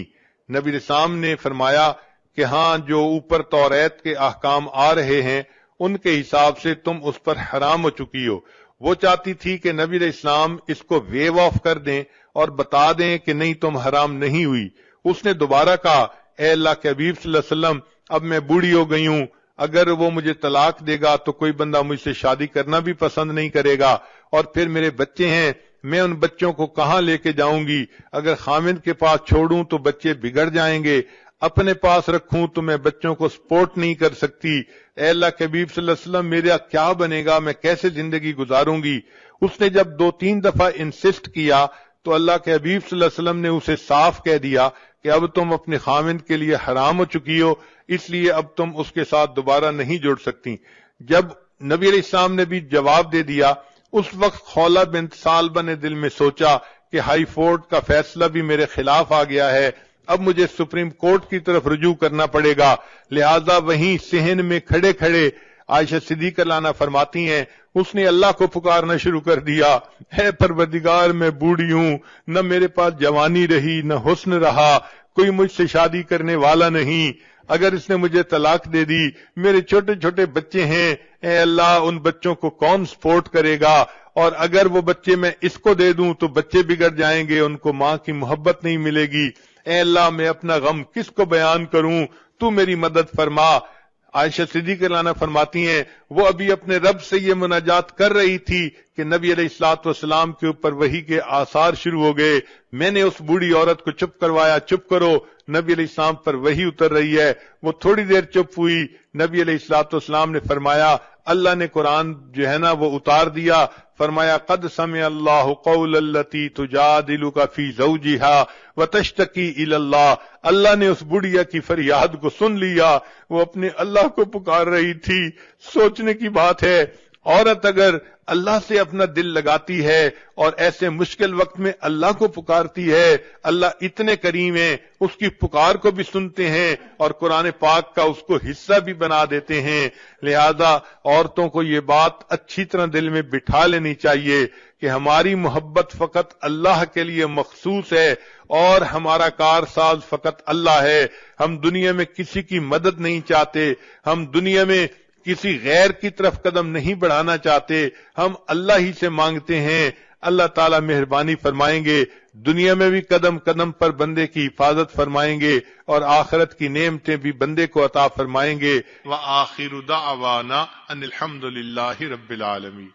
نبی علیہ السلام نے فرمایا کہ ہاں، جو اوپر توریت کے احکام آ رہے ہیں ان کے حساب سے تم اس پر حرام ہو چکی ہو۔ وہ چاہتی تھی کہ نبی علیہ السلام اس کو ویو آف کر دیں اور بتا دیں کہ نہیں تم حرام نہیں ہوئی۔ اس نے دوبارہ کہا اے اللہ کے حبیب صلی اللہ علیہ وسلم، اب میں بوڑھی ہو گئی ہوں، اگر وہ مجھے طلاق دے گا تو کوئی بندہ مجھ سے شادی کرنا بھی پسند نہیں کرے گا، اور پھر میرے بچے ہیں، میں ان بچوں کو کہاں لے کے جاؤں گی؟ اگر خامند کے پاس چھوڑوں تو بچے بگڑ جائیں گے، اپنے پاس رکھوں تو میں بچوں کو سپورٹ نہیں کر سکتی۔ اے اللہ کے حبیب صلی اللہ علیہ وسلم، میرا کیا بنے گا؟ میں کیسے زندگی گزاروں گی؟ اس نے جب 2-3 دفعہ انسسٹ کیا تو اللہ کے حبیب صلی اللہ علیہ وسلم نے اسے صاف کہہ دیا کہ اب تم اپنے خامند کے لیے حرام ہو چکی ہو، اس لیے اب تم اس کے ساتھ دوبارہ نہیں جڑ سکتی۔ جب نبی علیہ السلام نے بھی جواب دے دیا، اس وقت خولہ بنت ثعلبہ نے دل میں سوچا کہ ہائی کورٹ کا فیصلہ بھی میرے خلاف آ گیا ہے، اب مجھے سپریم کورٹ کی طرف رجوع کرنا پڑے گا۔ لہذا وہیں صحن میں کھڑے کھڑے عائشہ صدیقہ عنہا فرماتی ہیں اس نے اللہ کو پکارنا شروع کر دیا، اے پروردگار میں بوڑھی ہوں، نہ میرے پاس جوانی رہی نہ حسن رہا، کوئی مجھ سے شادی کرنے والا نہیں، اگر اس نے مجھے طلاق دے دی، میرے چھوٹے چھوٹے بچے ہیں، اے اللہ ان بچوں کو کون سپورٹ کرے گا، اور اگر وہ بچے میں اس کو دے دوں تو بچے بگڑ جائیں گے، ان کو ماں کی محبت نہیں ملے گی، اے اللہ میں اپنا غم کس کو بیان کروں، تو میری مدد فرما۔ عائشہ صدیقہ رضی اللہ عنہا فرماتی ہیں وہ ابھی اپنے رب سے یہ مناجات کر رہی تھی کہ نبی علیہ الصلوۃ والسلام کے اوپر وحی کے آثار شروع ہو گئے، میں نے اس بوڑھی عورت کو چپ کروایا، چپ کرو، نبی علیہ السلام پر وحی اتر رہی ہے۔ وہ تھوڑی دیر چپ ہوئی، نبی علیہ الصلوۃ والسلام نے فرمایا اللہ نے قرآن جو ہے نا وہ اتار دیا، فرمایا قد سمع اللہ قول التی تجادلک فی زوجہا وتشتکی الی اللہ، اللہ نے اس بڑھیا کی فریاد کو سن لیا، وہ اپنے اللہ کو پکار رہی تھی۔ سوچنے کی بات ہے، عورت اگر اللہ سے اپنا دل لگاتی ہے اور ایسے مشکل وقت میں اللہ کو پکارتی ہے، اللہ اتنے کریم ہیں، اس کی پکار کو بھی سنتے ہیں اور قرآن پاک کا اس کو حصہ بھی بنا دیتے ہیں۔ لہذا عورتوں کو یہ بات اچھی طرح دل میں بٹھا لینی چاہیے کہ ہماری محبت فقط اللہ کے لیے مخصوص ہے اور ہمارا کارساز فقط اللہ ہے۔ ہم دنیا میں کسی کی مدد نہیں چاہتے، ہم دنیا میں کسی غیر کی طرف قدم نہیں بڑھانا چاہتے، ہم اللہ ہی سے مانگتے ہیں۔ اللہ تعالیٰ مہربانی فرمائیں گے، دنیا میں بھی قدم قدم پر بندے کی حفاظت فرمائیں گے اور آخرت کی نعمتیں بھی بندے کو عطا فرمائیں گے۔ وآخر دعوانا ان الحمد للہ رب العالمین۔